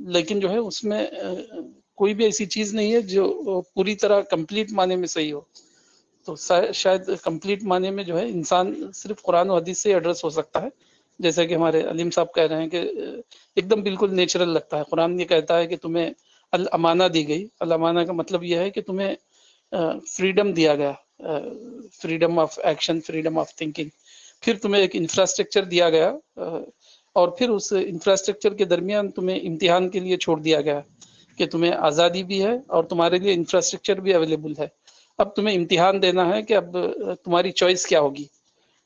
[SPEAKER 1] لیکن جو ہے اس میں کوئی بھی ایسی چیز نہیں ہے جو پوری طرح کمپلیٹ معنی میں صحیح ہو. تو شاید کمپلیٹ معنی میں جو ہے انسان صرف قرآن و حدیث سے ایڈریس ہو سکتا ہے، جیسا کہ ہمارے علیم صاحب کہہ رہے ہیں کہ ایک دم بالکل نیچرل لگتا ہے. قرآن یہ کہتا ہے کہ تمہیں الامانہ دی گئی. الامانہ کا مطلب یہ ہے کہ تمہیں فریڈم دیا گیا، freedom of action, freedom of thinking. پھر تمہیں ایک انفراسٹرکچر دیا گیا، اور پھر اس انفراسٹرکچر کے درمیان تمہیں امتحان کے لیے چھوڑ دیا گیا کہ تمہیں آزادی بھی ہے اور تمہارے لیے انفراسٹرکچر بھی اویلیبل ہے. اب تمہیں امتحان دینا ہے کہ اب تمہاری چوائس کیا ہوگی،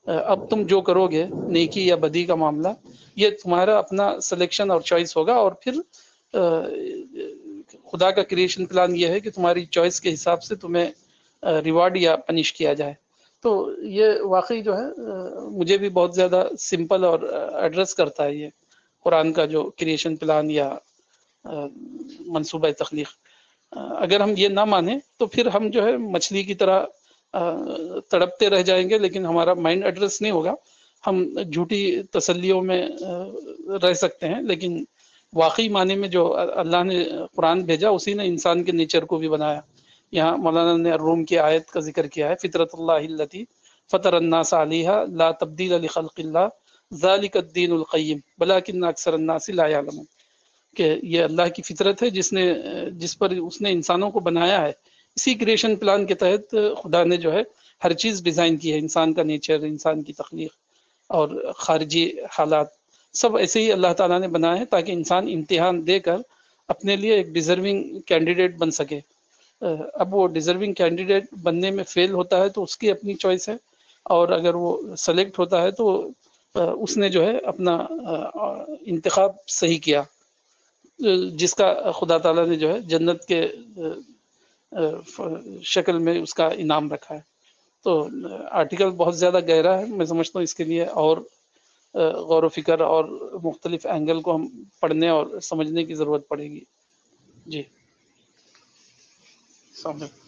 [SPEAKER 1] اب تم جو کرو گے نیکی یا بدی کا معاملہ، یہ تمہارا اپنا سلیکشن اور چوائس ہوگا. اور پھر خدا کا کریشن پلان یہ ہے کہ تمہاری چوائس کے حساب سے تمہیں ریوارڈ یا پنش کیا جائے. تو یہ واقعی جو ہے مجھے بھی بہت زیادہ سمپل اور ایڈریس کرتا ہے یہ قرآن کا جو کریشن پلان یا منصوبہ تخلیق. اگر ہم یہ نہ مانیں تو پھر ہم جو ہے مچھلی کی طرح تڑپتے رہ جائیں گے، لیکن ہمارا مائنڈ ایڈریس نہیں ہوگا. ہم جھوٹی تسلیوں میں رہ سکتے ہیں، لیکن واقعی معنی میں جو اللہ نے قرآن بھیجا اسی نے انسان کے نیچر کو بھی بنایا. یہاں مولانا نے روم کی آیت کا ذکر کیا ہے، فطرت اللہ التی فطر الناس علیہا لا تبدیل لخلق اللہ ذالک الدین القیم ولکن اکثر الناس لا یعلمون، کہ یہ اللہ کی فطرت ہے جس پر اس نے انسانوں کو بنایا ہے. اسی کریشن پلان کے تحت خدا نے جو ہے ہر چیز ڈیزائن کی ہے، انسان کا نیچر، انسان کی تخلیق اور خارجی حالات سب ایسے ہی اللہ تعالیٰ نے بنائے ہیں تاکہ انسان امتحان دے کر اپنے لیے ایک ڈیزرونگ کینڈیڈیٹ بن سکے. اب وہ ڈیزرونگ کینڈیڈیٹ بننے میں فیل ہوتا ہے تو اس کی اپنی چوائس ہے، اور اگر وہ سلیکٹ ہوتا ہے تو اس نے جو ہے اپنا انتخاب صحیح کیا، جس کا خدا تعالیٰ نے جو ہے جنت کے شکل میں اس کا انعام رکھا ہے. تو آرٹیکل بہت زیادہ گہرا ہے، میں سمجھتا ہوں اس کے لیے اور غور و فکر اور مختلف اینگل کو ہم پڑھنے اور سمجھنے کی ضرورت پڑے گی. جی السلام علیکم.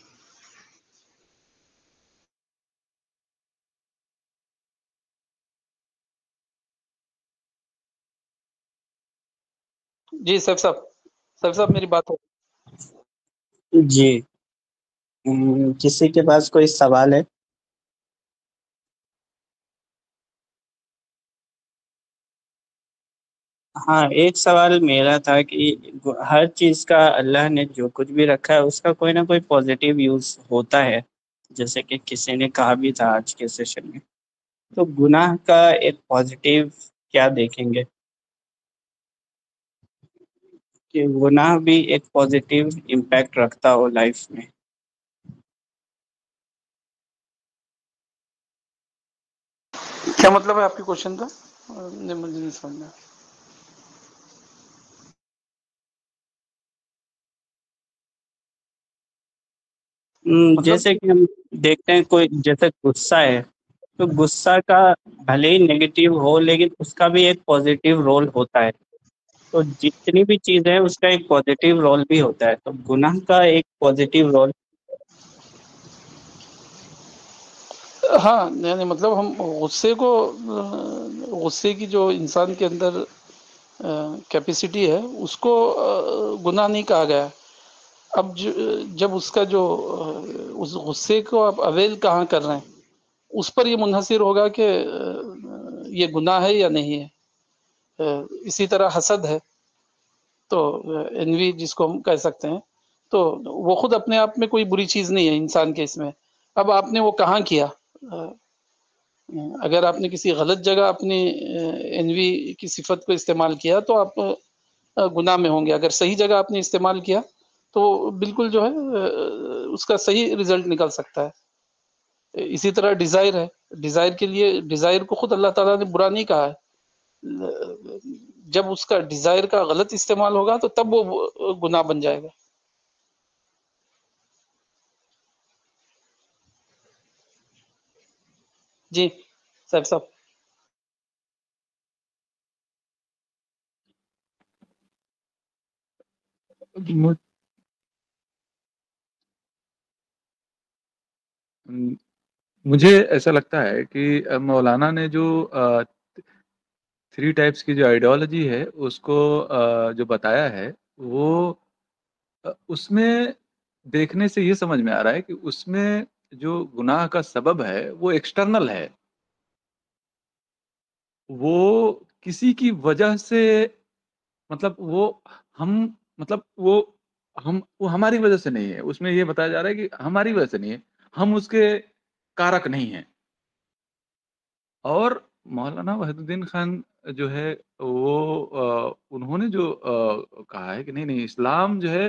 [SPEAKER 1] جی سیف صاحب میری بات ہو.
[SPEAKER 2] جی کسی کے پاس کوئی سوال ہے؟ ہاں، ایک سوال میرا تھا کہ ہر چیز کا اللہ نے جو کچھ بھی رکھا ہے اس کا کوئی نہ کوئی پازیٹیو یوز ہوتا ہے، جیسے کہ کسی نے کہا بھی تھا آج کے سیشن میں. تو گناہ کا ایک پازیٹیو کیا دیکھیں گے کہ گناہ بھی ایک پازیٹیو امپیکٹ رکھتا ہو لائف میں؟
[SPEAKER 1] کیا مطلب ہے آپ کی کوشچن کا؟ مجھے نہیں سمجھ میں. مطلب
[SPEAKER 2] جیسے کہ ہم دیکھتے ہیں کوئی جیسے غصہ ہے، تو غصہ کا بھلے ہی نیگیٹو ہو لیکن اس کا بھی ایک پازیٹیو رول ہوتا ہے. تو جتنی بھی چیزیں ہیں اس کا ایک پازیٹیو رول بھی ہوتا ہے، تو گناہ کا ایک پازیٹیو رول.
[SPEAKER 1] ہاں، یعنی مطلب ہم غصے کی جو انسان کے اندر کیپیسٹی ہے اس کو گناہ نہیں کہا گیا. اب جب اس کا جو اس غصے کو آپ اویل کہاں کر رہے ہیں اس پر یہ منحصر ہوگا کہ یہ گناہ ہے یا نہیں ہے. اسی طرح حسد ہے تو انوی جس کو ہم کہہ سکتے ہیں، تو وہ خود اپنے آپ میں کوئی بری چیز نہیں ہے انسان کے اس میں. اب آپ نے وہ کہاں کیا؟ اگر آپ نے کسی غلط جگہ اپنی انوی کی صفت کو استعمال کیا تو آپ گناہ میں ہوں گے. اگر صحیح جگہ آپ نے استعمال کیا تو بالکل جو ہے اس کا صحیح رزلٹ نکل سکتا ہے. اسی طرح ڈیزائر ہے، ڈیزائر کے لیے ڈیزائر کو خود اللہ تعالیٰ نے برا نہیں کہا ہے. جب اس کا ڈیزائر کا غلط استعمال ہوگا تو تب وہ گناہ بن جائے گا. جی صاحب
[SPEAKER 3] مجھے ایسا لگتا ہے کہ مولانا نے جو 3 ٹائپس کی جو آئیڈیالوجی ہے اس کو جو بتایا ہے، وہ اس میں دیکھنے سے یہ سمجھ میں آ رہا ہے کہ اس میں جو گناہ کا سبب ہے وہ ایکسٹرنل ہے، وہ کسی کی وجہ سے، مطلب وہ ہم مطلب وہ ہماری وجہ سے نہیں ہے. اس میں یہ بتایا جا رہا ہے کہ ہماری وجہ سے نہیں ہے، ہم اس کے کارک نہیں ہیں. اور مولانا وحید الدین خان جو ہے وہ انہوں نے جو کہا ہے کہ نہیں اسلام جو ہے،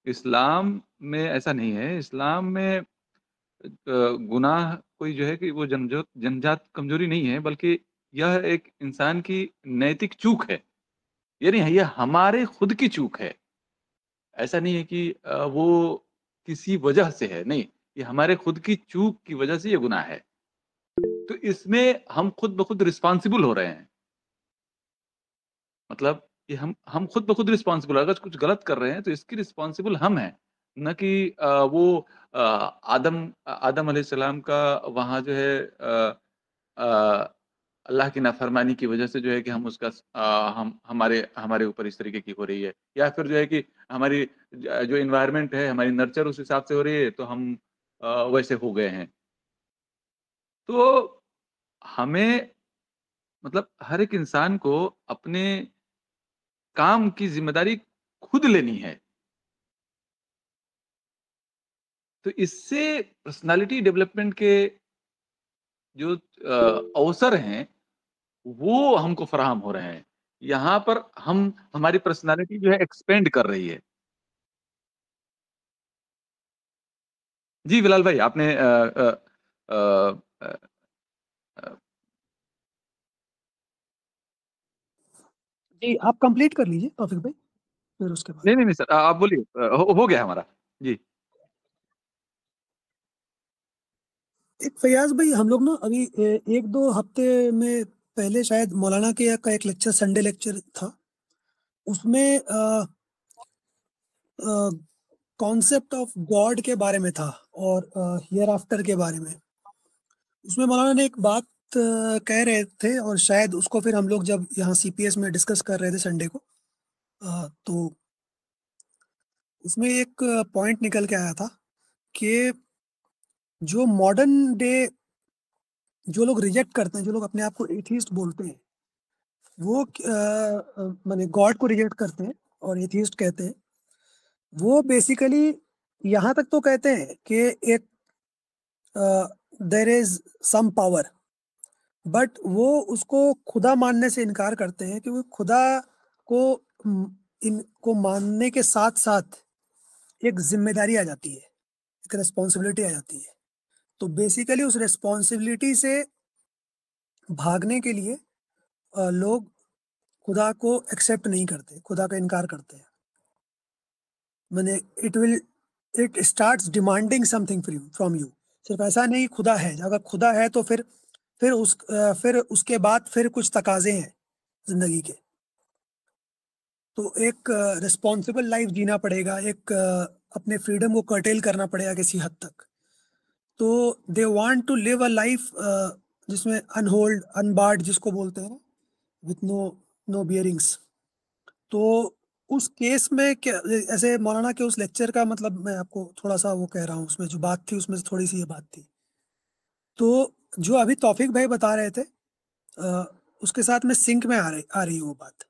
[SPEAKER 3] اسلام میں ایسا نہیں ہے. اسلام میں گناہ کوئی جو ہے کہ وہ جنجات کمزوری نہیں ہے، بلکہ یہ ایک انسان کی نیتک چوک ہے. یعنی یہ ہمارے خود کی چوک ہے. ایسا نہیں ہے کہ وہ کسی وجہ سے ہے، نہیں، یہ ہمارے خود کی چوک کی وجہ سے یہ گناہ ہے. تو اس میں ہم خود بخود رسپانسیبل ہو رہے ہیں. مطلب کہ ہم خود بخود رسپانسیبل، اگر کچھ غلط کر رہے ہیں تو اس کی رسپانسیبل ہم ہیں، نہ کہ وہ آدم علیہ السلام کا وہاں جو ہے اللہ کی نافرمانی کی وجہ سے جو ہے کہ ہم اس کا ہمارے اوپر اس طریقے کی ہو رہی ہے، یا پھر جو ہے کہ ہماری جو انوائرمنٹ ہے، ہماری نرچر اس حساب سے ہو رہی ہے تو ہم ویسے ہو گئے ہیں. تو ہمیں مطلب ہر ایک انسان کو اپنے کام کی ذمہ داری خود لینی ہے. تو اس سے پرسنالٹی ڈیولپمنٹ کے جو اوسر ہیں وہ ہم کو فراہم ہو رہے ہیں. یہاں پر ہماری پرسنالٹی جو ہے ایکسپینڈ کر رہی ہے. جی بلال بھائی، آپ نے
[SPEAKER 4] جی آپ کمپلیٹ کر لیجیے توفیق بھائی، پھر اس کے بعد.
[SPEAKER 3] نہیں سر، آپ بولیے، ہو گیا ہمارا. جی
[SPEAKER 4] فیاض بھائی، ہم لوگ نا ابھی 1-2 ہفتے میں پہلے شاید مولانا کا ایک لیکچر، سنڈے لیکچر تھا، اس میں کانسیپٹ آف گاڈ کے بارے میں تھا اور ہیئر آفٹر کے بارے میں. اس میں مولانا نے ایک بات کہہ رہے تھے، اور شاید اس کو پھر ہم لوگ جب یہاں CPS میں ڈسکس کر رہے تھے سنڈے کو، تو اس میں ایک پوائنٹ نکل کے آیا تھا کہ جو ماڈرن ڈے جو لوگ ریجیکٹ کرتے ہیں، جو لوگ اپنے آپ کو ایتھیسٹ بولتے ہیں، وہ مانے گاڈ کو ریجیکٹ کرتے ہیں اور ایتھیسٹ کہتے ہیں، وہ بیسیکلی یہاں تک تو کہتے ہیں کہ ایک دیر از سم پاور، بٹ وہ اس کو خدا ماننے سے انکار کرتے ہیں، کیونکہ خدا کو ان کو ماننے کے ساتھ ساتھ ایک ذمہ داری آ جاتی ہے، ایک ریسپانسبلٹی آ جاتی ہے. تو بیسیکلی اس ریسپانسبلٹی سے بھاگنے کے لیے لوگ خدا کو ایکسیپٹ نہیں کرتے، خدا کا انکار کرتے ہیں. It starts demanding some thing from you. صرف ایسا نہیں خدا ہے، اگر خدا ہے تو پھر اس کے بعد پھر کچھ تقاضے ہیں زندگی کے. تو ایک ریسپانسبل لائف جینا پڑے گا، ایک اپنے فریڈم کو کرٹیل کرنا پڑے گا کسی حد تک. تو they want to live a life جس میں انہولڈ انبارڈ جس کو بولتے ہیں، وتھ نو بیئرنگس. تو اس کیس میں ایسے مولانا کے اس لیکچر کا مطلب میں آپ کو تھوڑا سا وہ کہہ رہا ہوں، اس میں جو بات تھی اس میں سے تھوڑی سی یہ بات تھی. تو جو ابھی توفیق بھائی بتا رہے تھے اس کے ساتھ میں سنک میں آ رہی وہ بات.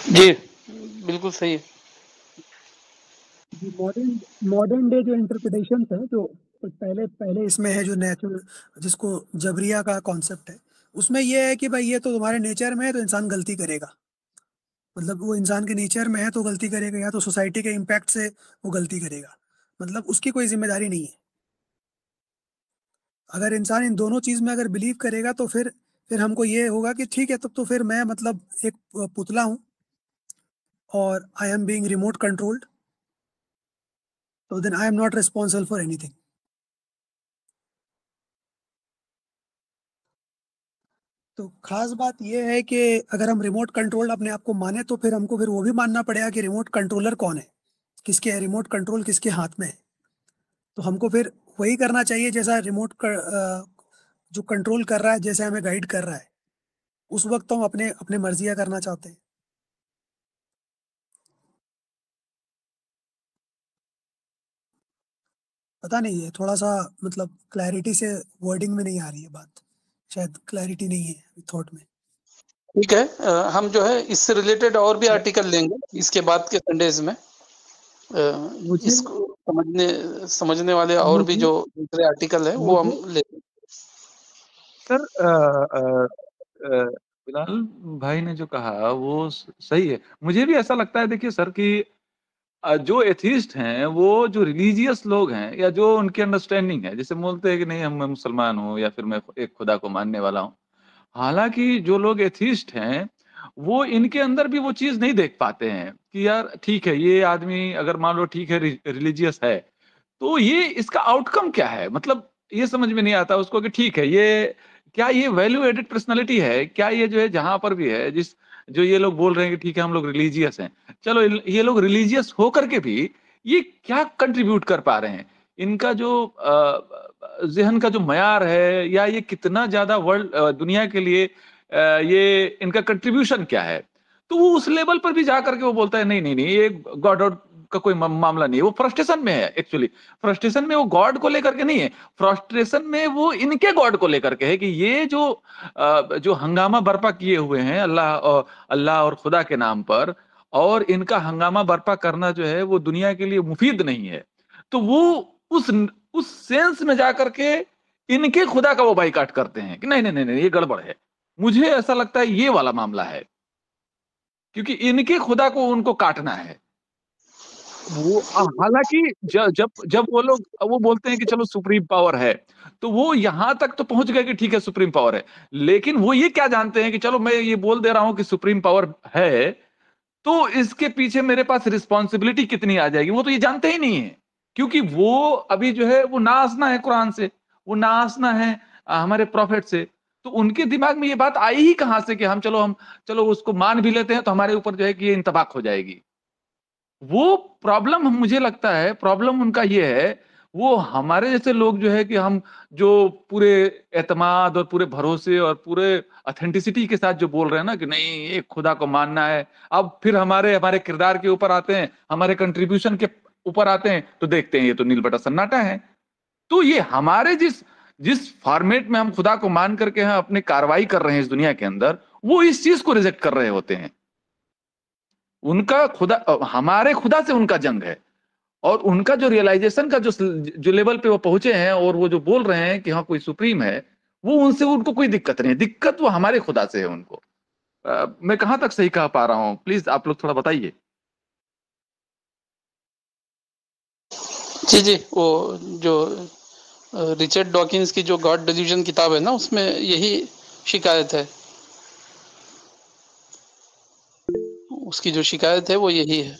[SPEAKER 1] جی بالکل صحیح ہے.
[SPEAKER 4] ماڈرن ڈے جو انٹرپریٹیشنز ہیں، جو پہلے اس میں ہے، جو نیچرل جس کو جبریہ کا کانسیپٹ ہے، اس میں یہ ہے کہ بھائی یہ تو تمہارے نیچر میں ہے تو انسان غلطی کرے گا. مطلب وہ انسان کے نیچر میں ہے تو غلطی کرے گا، یا تو سوسائٹی کے امپیکٹ سے وہ غلطی کرے گا، مطلب اس کی کوئی ذمہ داری نہیں ہے. اگر انسان ان دونوں چیز میں اگر بلیو کرے گا تو پھر ہم کو یہ ہوگا کہ ٹھیک ہے تب تو پھر میں مطلب ایک پتلا ہوں اور I am being remote controlled, تو then I am not responsible for anything. تو خاص بات یہ ہے کہ اگر ہم ریموٹ کنٹرول اپنے آپ کو مانیں تو پھر ہم کو وہ بھی ماننا پڑے گا کہ ریموٹ کنٹرولر کون ہے، کس کے ریموٹ کنٹرول کس کے ہاتھ میں ہے. تو ہم کو پھر وہی کرنا چاہیے جیسا ریموٹ جو کنٹرول کر رہا ہے، جیسے ہمیں گائیڈ کر رہا ہے، اس وقت ہم اپنے مرضیاں کرنا چاہتے ہیں. پتہ نہیں ہے، تھوڑا سا مطلب کلیئرٹی سے ورڈنگ میں نہیں آ رہی ہے بات، شاید کلیئرٹی نہیں ہے تھاٹ میں.
[SPEAKER 1] ٹھیک ہے، ہم جو ہے اس سے ریلیٹڈ اور بھی آرٹیکل لیں گے اس کے بعد کے سنڈیز میں. اس کو سمجھنے والے اور بھی جو دوسرے آرٹیکل ہیں وہ ہم لیں گے.
[SPEAKER 3] سر بلال بھائی نے جو کہا وہ صحیح ہے. مجھے بھی ایسا لگتا ہے، دیکھیے سر، کہ جو ایتھیسٹ ہیں، وہ جو ریلیجیس لوگ ہیں، یا جو ان کی انڈرسٹینڈنگ ہے، جیسے بولتے ہیں کہ نہیں میں مسلمان ہوں یا پھر میں ایک خدا کو ماننے والا ہوں، حالانکہ جو لوگ ایتھیسٹ ہیں وہ ان کے اندر بھی وہ چیز نہیں دیکھ پاتے ہیں کہ یار ٹھیک ہے، یہ آدمی اگر مان لو ٹھیک ہے ریلیجیس ہے، تو یہ اس کا آؤٹ کم کیا ہے. مطلب یہ سمجھ میں نہیں آتا اس کو کہ ٹھیک ہے، کیا یہ ویلیو ایڈڈ پرسنالٹی ہے، کیا یہ جو ہے جہاں پر بھی ہے، جو یہ لوگ بول رہے ہیں کہ ٹھیک ہے ہم لوگ ریلیجیس ہیں، چلو یہ لوگ ریلیجیس ہو کر کے بھی یہ کیا کنٹریبیوٹ کر پا رہے ہیں، ان کا جو ذہن کا جو معیار ہے، یا یہ کتنا زیادہ دنیا کے لیے یہ ان کا کنٹریبیوشن کیا ہے. تو وہ اس لیول پر بھی جا کر کے وہ بولتا ہے نہیں یہ گاڈ کا کوئی معاملہ نہیں ہے. وہ فرسٹریشن میں ہے، ایکچولی فرسٹریشن میں وہ گاڈ کو لے کر کے نہیں ہے، فرسٹریشن میں وہ ان کے گاڈ کو لے کر کے ہے کہ یہ جو ہنگامہ برپا کیے ہوئے ہیں اللہ اور خدا کے نام پر، اور ان کا ہنگامہ برپا کرنا جو ہے وہ دنیا کے لیے مفید نہیں ہے. تو وہ اس سینس میں جا کر کے ان کے خدا کا وہ بائیکاٹ کرتے ہیں کہ نہیں یہ گڑبڑ ہے. مجھے ایسا لگتا ہے یہ والا معاملہ ہے، کیونکہ ان کے خدا کو ان کو کاٹنا ہے. وہ حالانکہ جب وہ لوگ وہ بولتے ہیں کہ چلو سپریم پاور ہے، تو وہ یہاں تک تو پہنچ گئے کہ ٹھیک ہے سپریم پاور ہے، لیکن وہ یہ کیا جانتے ہیں کہ چلو میں یہ بول دے رہا ہوں کہ سپریم پاور ہے، تو اس کے پیچھے میرے پاس رسپانسبلٹی کتنی آ جائے گی. وہ تو یہ جانتے ہی نہیں ہے، کیونکہ وہ ابھی جو ہے وہ ناآسنا ہے قرآن سے، وہ ناآسنا ہے ہمارے پروفٹ سے. تو ان کے دماغ میں یہ بات آئی ہی کہاں سے کہ چلو اس کو مان بھی لیتے ہیں تو ہمارے اوپر جو ہے کہ یہ انطباق ہو جائے گی. وہ پرابلم مجھے لگتا ہے، پرابلم ان کا یہ ہے، وہ ہمارے جیسے لوگ جو ہے کہ ہم جو پورے اعتماد اور پورے بھروسے اور پورے اتھینٹسٹی کے ساتھ جو بول رہے ہیں نا کہ نہیں ایک خدا کو ماننا ہے، اب پھر ہمارے کردار کے اوپر آتے ہیں، ہمارے کنٹریبیوشن کے اوپر آتے ہیں تو دیکھتے ہیں یہ تو نیل بٹا سناٹا ہے. تو یہ ہمارے جس فارمیٹ میں ہم خدا کو مان کر کے ہم اپنی کاروائی کر رہے ہیں اس دنیا کے اندر، وہ اس چیز کو ریجیکٹ کر رہے ہوتے ہیں. ان کا خدا، ہمارے خدا سے ان کا جنگ ہے، اور ان کا جو ریئلائزیشن کا جو لیول پہ وہ پہنچے ہیں اور وہ جو بول رہے ہیں کہ ہاں کوئی سپریم ہے، وہ ان سے ان کو کوئی دقت نہیں ہے، دقت وہ ہمارے خدا سے ہے. ان کو میں کہاں تک صحیح کہہ پا رہا ہوں؟ پلیز آپ لوگ تھوڑا بتائیے.
[SPEAKER 1] جی وہ جو ریچرڈ ڈاکنز کی جو گاڈ ڈیلیوژن کتاب ہے نا، اس میں یہی شکایت ہے، اس کی جو شکایت ہے وہ یہی ہے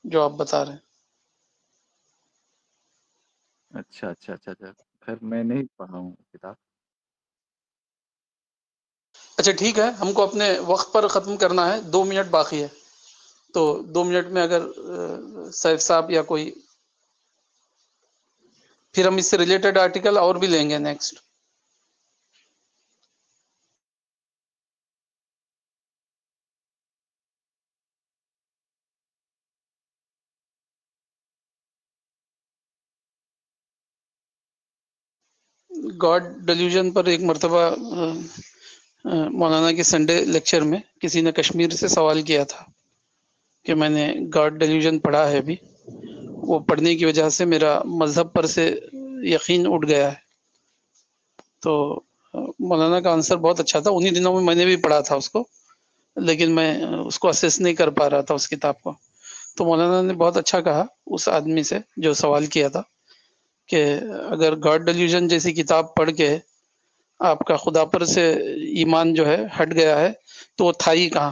[SPEAKER 1] جو آپ بتا رہے ہیں.
[SPEAKER 3] اچھا اچھا اچھا اچھا، خیر میں نہیں پڑھا ہوں کتاب.
[SPEAKER 1] اچھا ٹھیک ہے، ہم کو اپنے وقت پر ختم کرنا ہے، 2 منٹ باقی ہے، تو 2 منٹ میں اگر سیف صاحب یا کوئی، پھر ہم اس سے ریلیٹڈ آرٹیکل اور بھی لیں گے نیکسٹ. گاڈ ڈیلیوژن پر ایک مرتبہ مولانا کے سنڈے لیکچر میں کسی نے کشمیر سے سوال کیا تھا کہ میں نے گاڈ ڈیلیوژن پڑھا ہے ابھی، وہ پڑھنے کی وجہ سے میرا مذہب پر سے یقین اٹھ گیا ہے. تو مولانا کا آنسر بہت اچھا تھا، انہی دنوں میں نے بھی پڑھا تھا اس کو، لیکن میں اس کو اسیس نہیں کر پا رہا تھا اس کتاب کو. تو مولانا نے بہت اچھا کہا اس آدمی سے جو سوال کیا تھا کہ اگر گاڈ ڈیلیوژن جیسی کتاب پڑھ کے آپ کا خدا پر سے ایمان جو ہے ہٹ گیا ہے تو وہ تھا ہی کہاں؟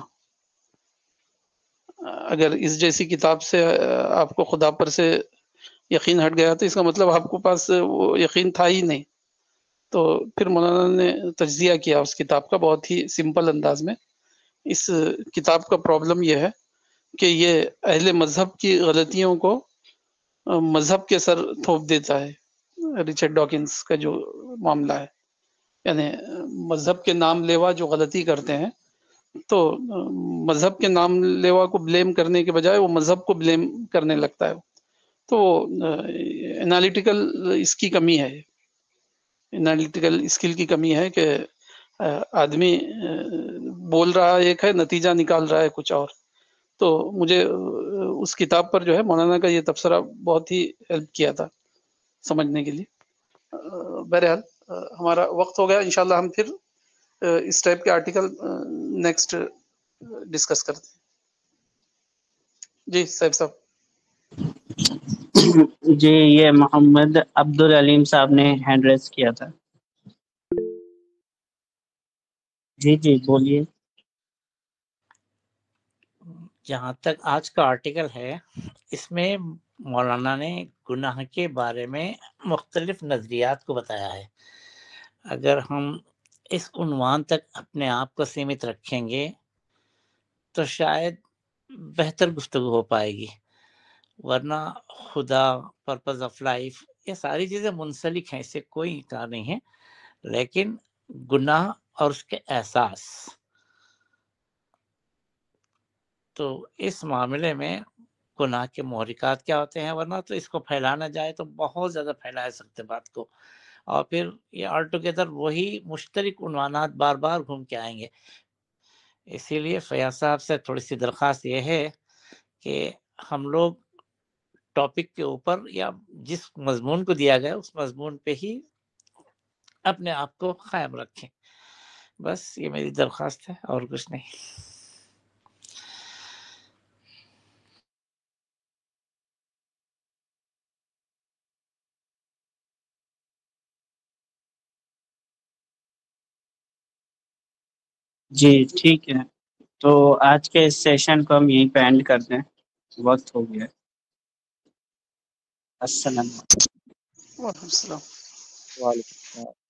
[SPEAKER 1] اگر اس جیسی کتاب سے آپ کو خدا پر سے یقین ہٹ گیا تو اس کا مطلب آپ کو پاس وہ یقین تھا ہی نہیں. تو پھر مولانا نے تجزیہ کیا اس کتاب کا بہت ہی سمپل انداز میں. اس کتاب کا پرابلم یہ ہے کہ یہ اہل مذہب کی غلطیوں کو مذہب کے سر تھوپ دیتا ہے. ریچرڈ ڈاکنز کا جو معاملہ ہے، یعنی مذہب کے نام لیوا جو غلطی کرتے ہیں، تو مذہب کے نام لیوا کو بلیم کرنے کے بجائے وہ مذہب کو بلیم کرنے لگتا ہے. تو انالیٹیکل اس کی کمی ہے، انالیٹیکل اسکل کی کمی ہے کہ آدمی بول رہا ایک ہے، نتیجہ نکال رہا ہے کچھ اور. تو مجھے اس کتاب پر جو ہے مولانا کا یہ تبصرہ بہت ہی ہیلپ کیا تھا سمجھنے کے لیے. بہرحال ہمارا وقت ہو گیا، انشاءاللہ ہم پھر اس ٹائپ کے آرٹیکل نیکسٹ ڈسکس کرتے ہیں. جی صاحب صاحب.
[SPEAKER 2] جی یہ محمد عبدالعلیم صاحب نے ہینڈ ریز کیا تھا. جی بولیے.
[SPEAKER 5] جہاں تک آج کا آرٹیکل ہے، اس میں مولانا نے گناہ کے بارے میں مختلف نظریات کو بتایا ہے. اگر ہم اس عنوان تک اپنے آپ کو سیمت رکھیں گے تو شاید بہتر گفتگو ہو پائے گی، ورنہ خدا، پرپز آف لائف، یہ ساری چیزیں منسلک ہیں، اس سے کوئی انکار نہیں ہے. لیکن گناہ اور اس کے احساس، تو اس معاملے میں گناہ کے محرکات کیا ہوتے ہیں، ورنہ تو اس کو پھیلانا جائے تو بہت زیادہ پھیلا سکتے بات کو، اور پھر یہ آل ٹوگیدر وہی مشترک عنوانات بار بار گھوم کے آئیں گے. اسی لیے فیاض صاحب سے تھوڑی سی درخواست یہ ہے کہ ہم لوگ ٹاپک کے اوپر یا جس مضمون کو دیا گیا اس مضمون پہ ہی اپنے آپ کو قائم رکھیں. بس یہ میری درخواست ہے اور کچھ نہیں.
[SPEAKER 2] جی ٹھیک ہے، تو آج کے اس سیشن کو ہم یہیں پہ اینڈ کر دیں، وقت ہو گیا. السلام علیکم.
[SPEAKER 1] وعلیکم السلام.
[SPEAKER 3] وعلیکم السلام.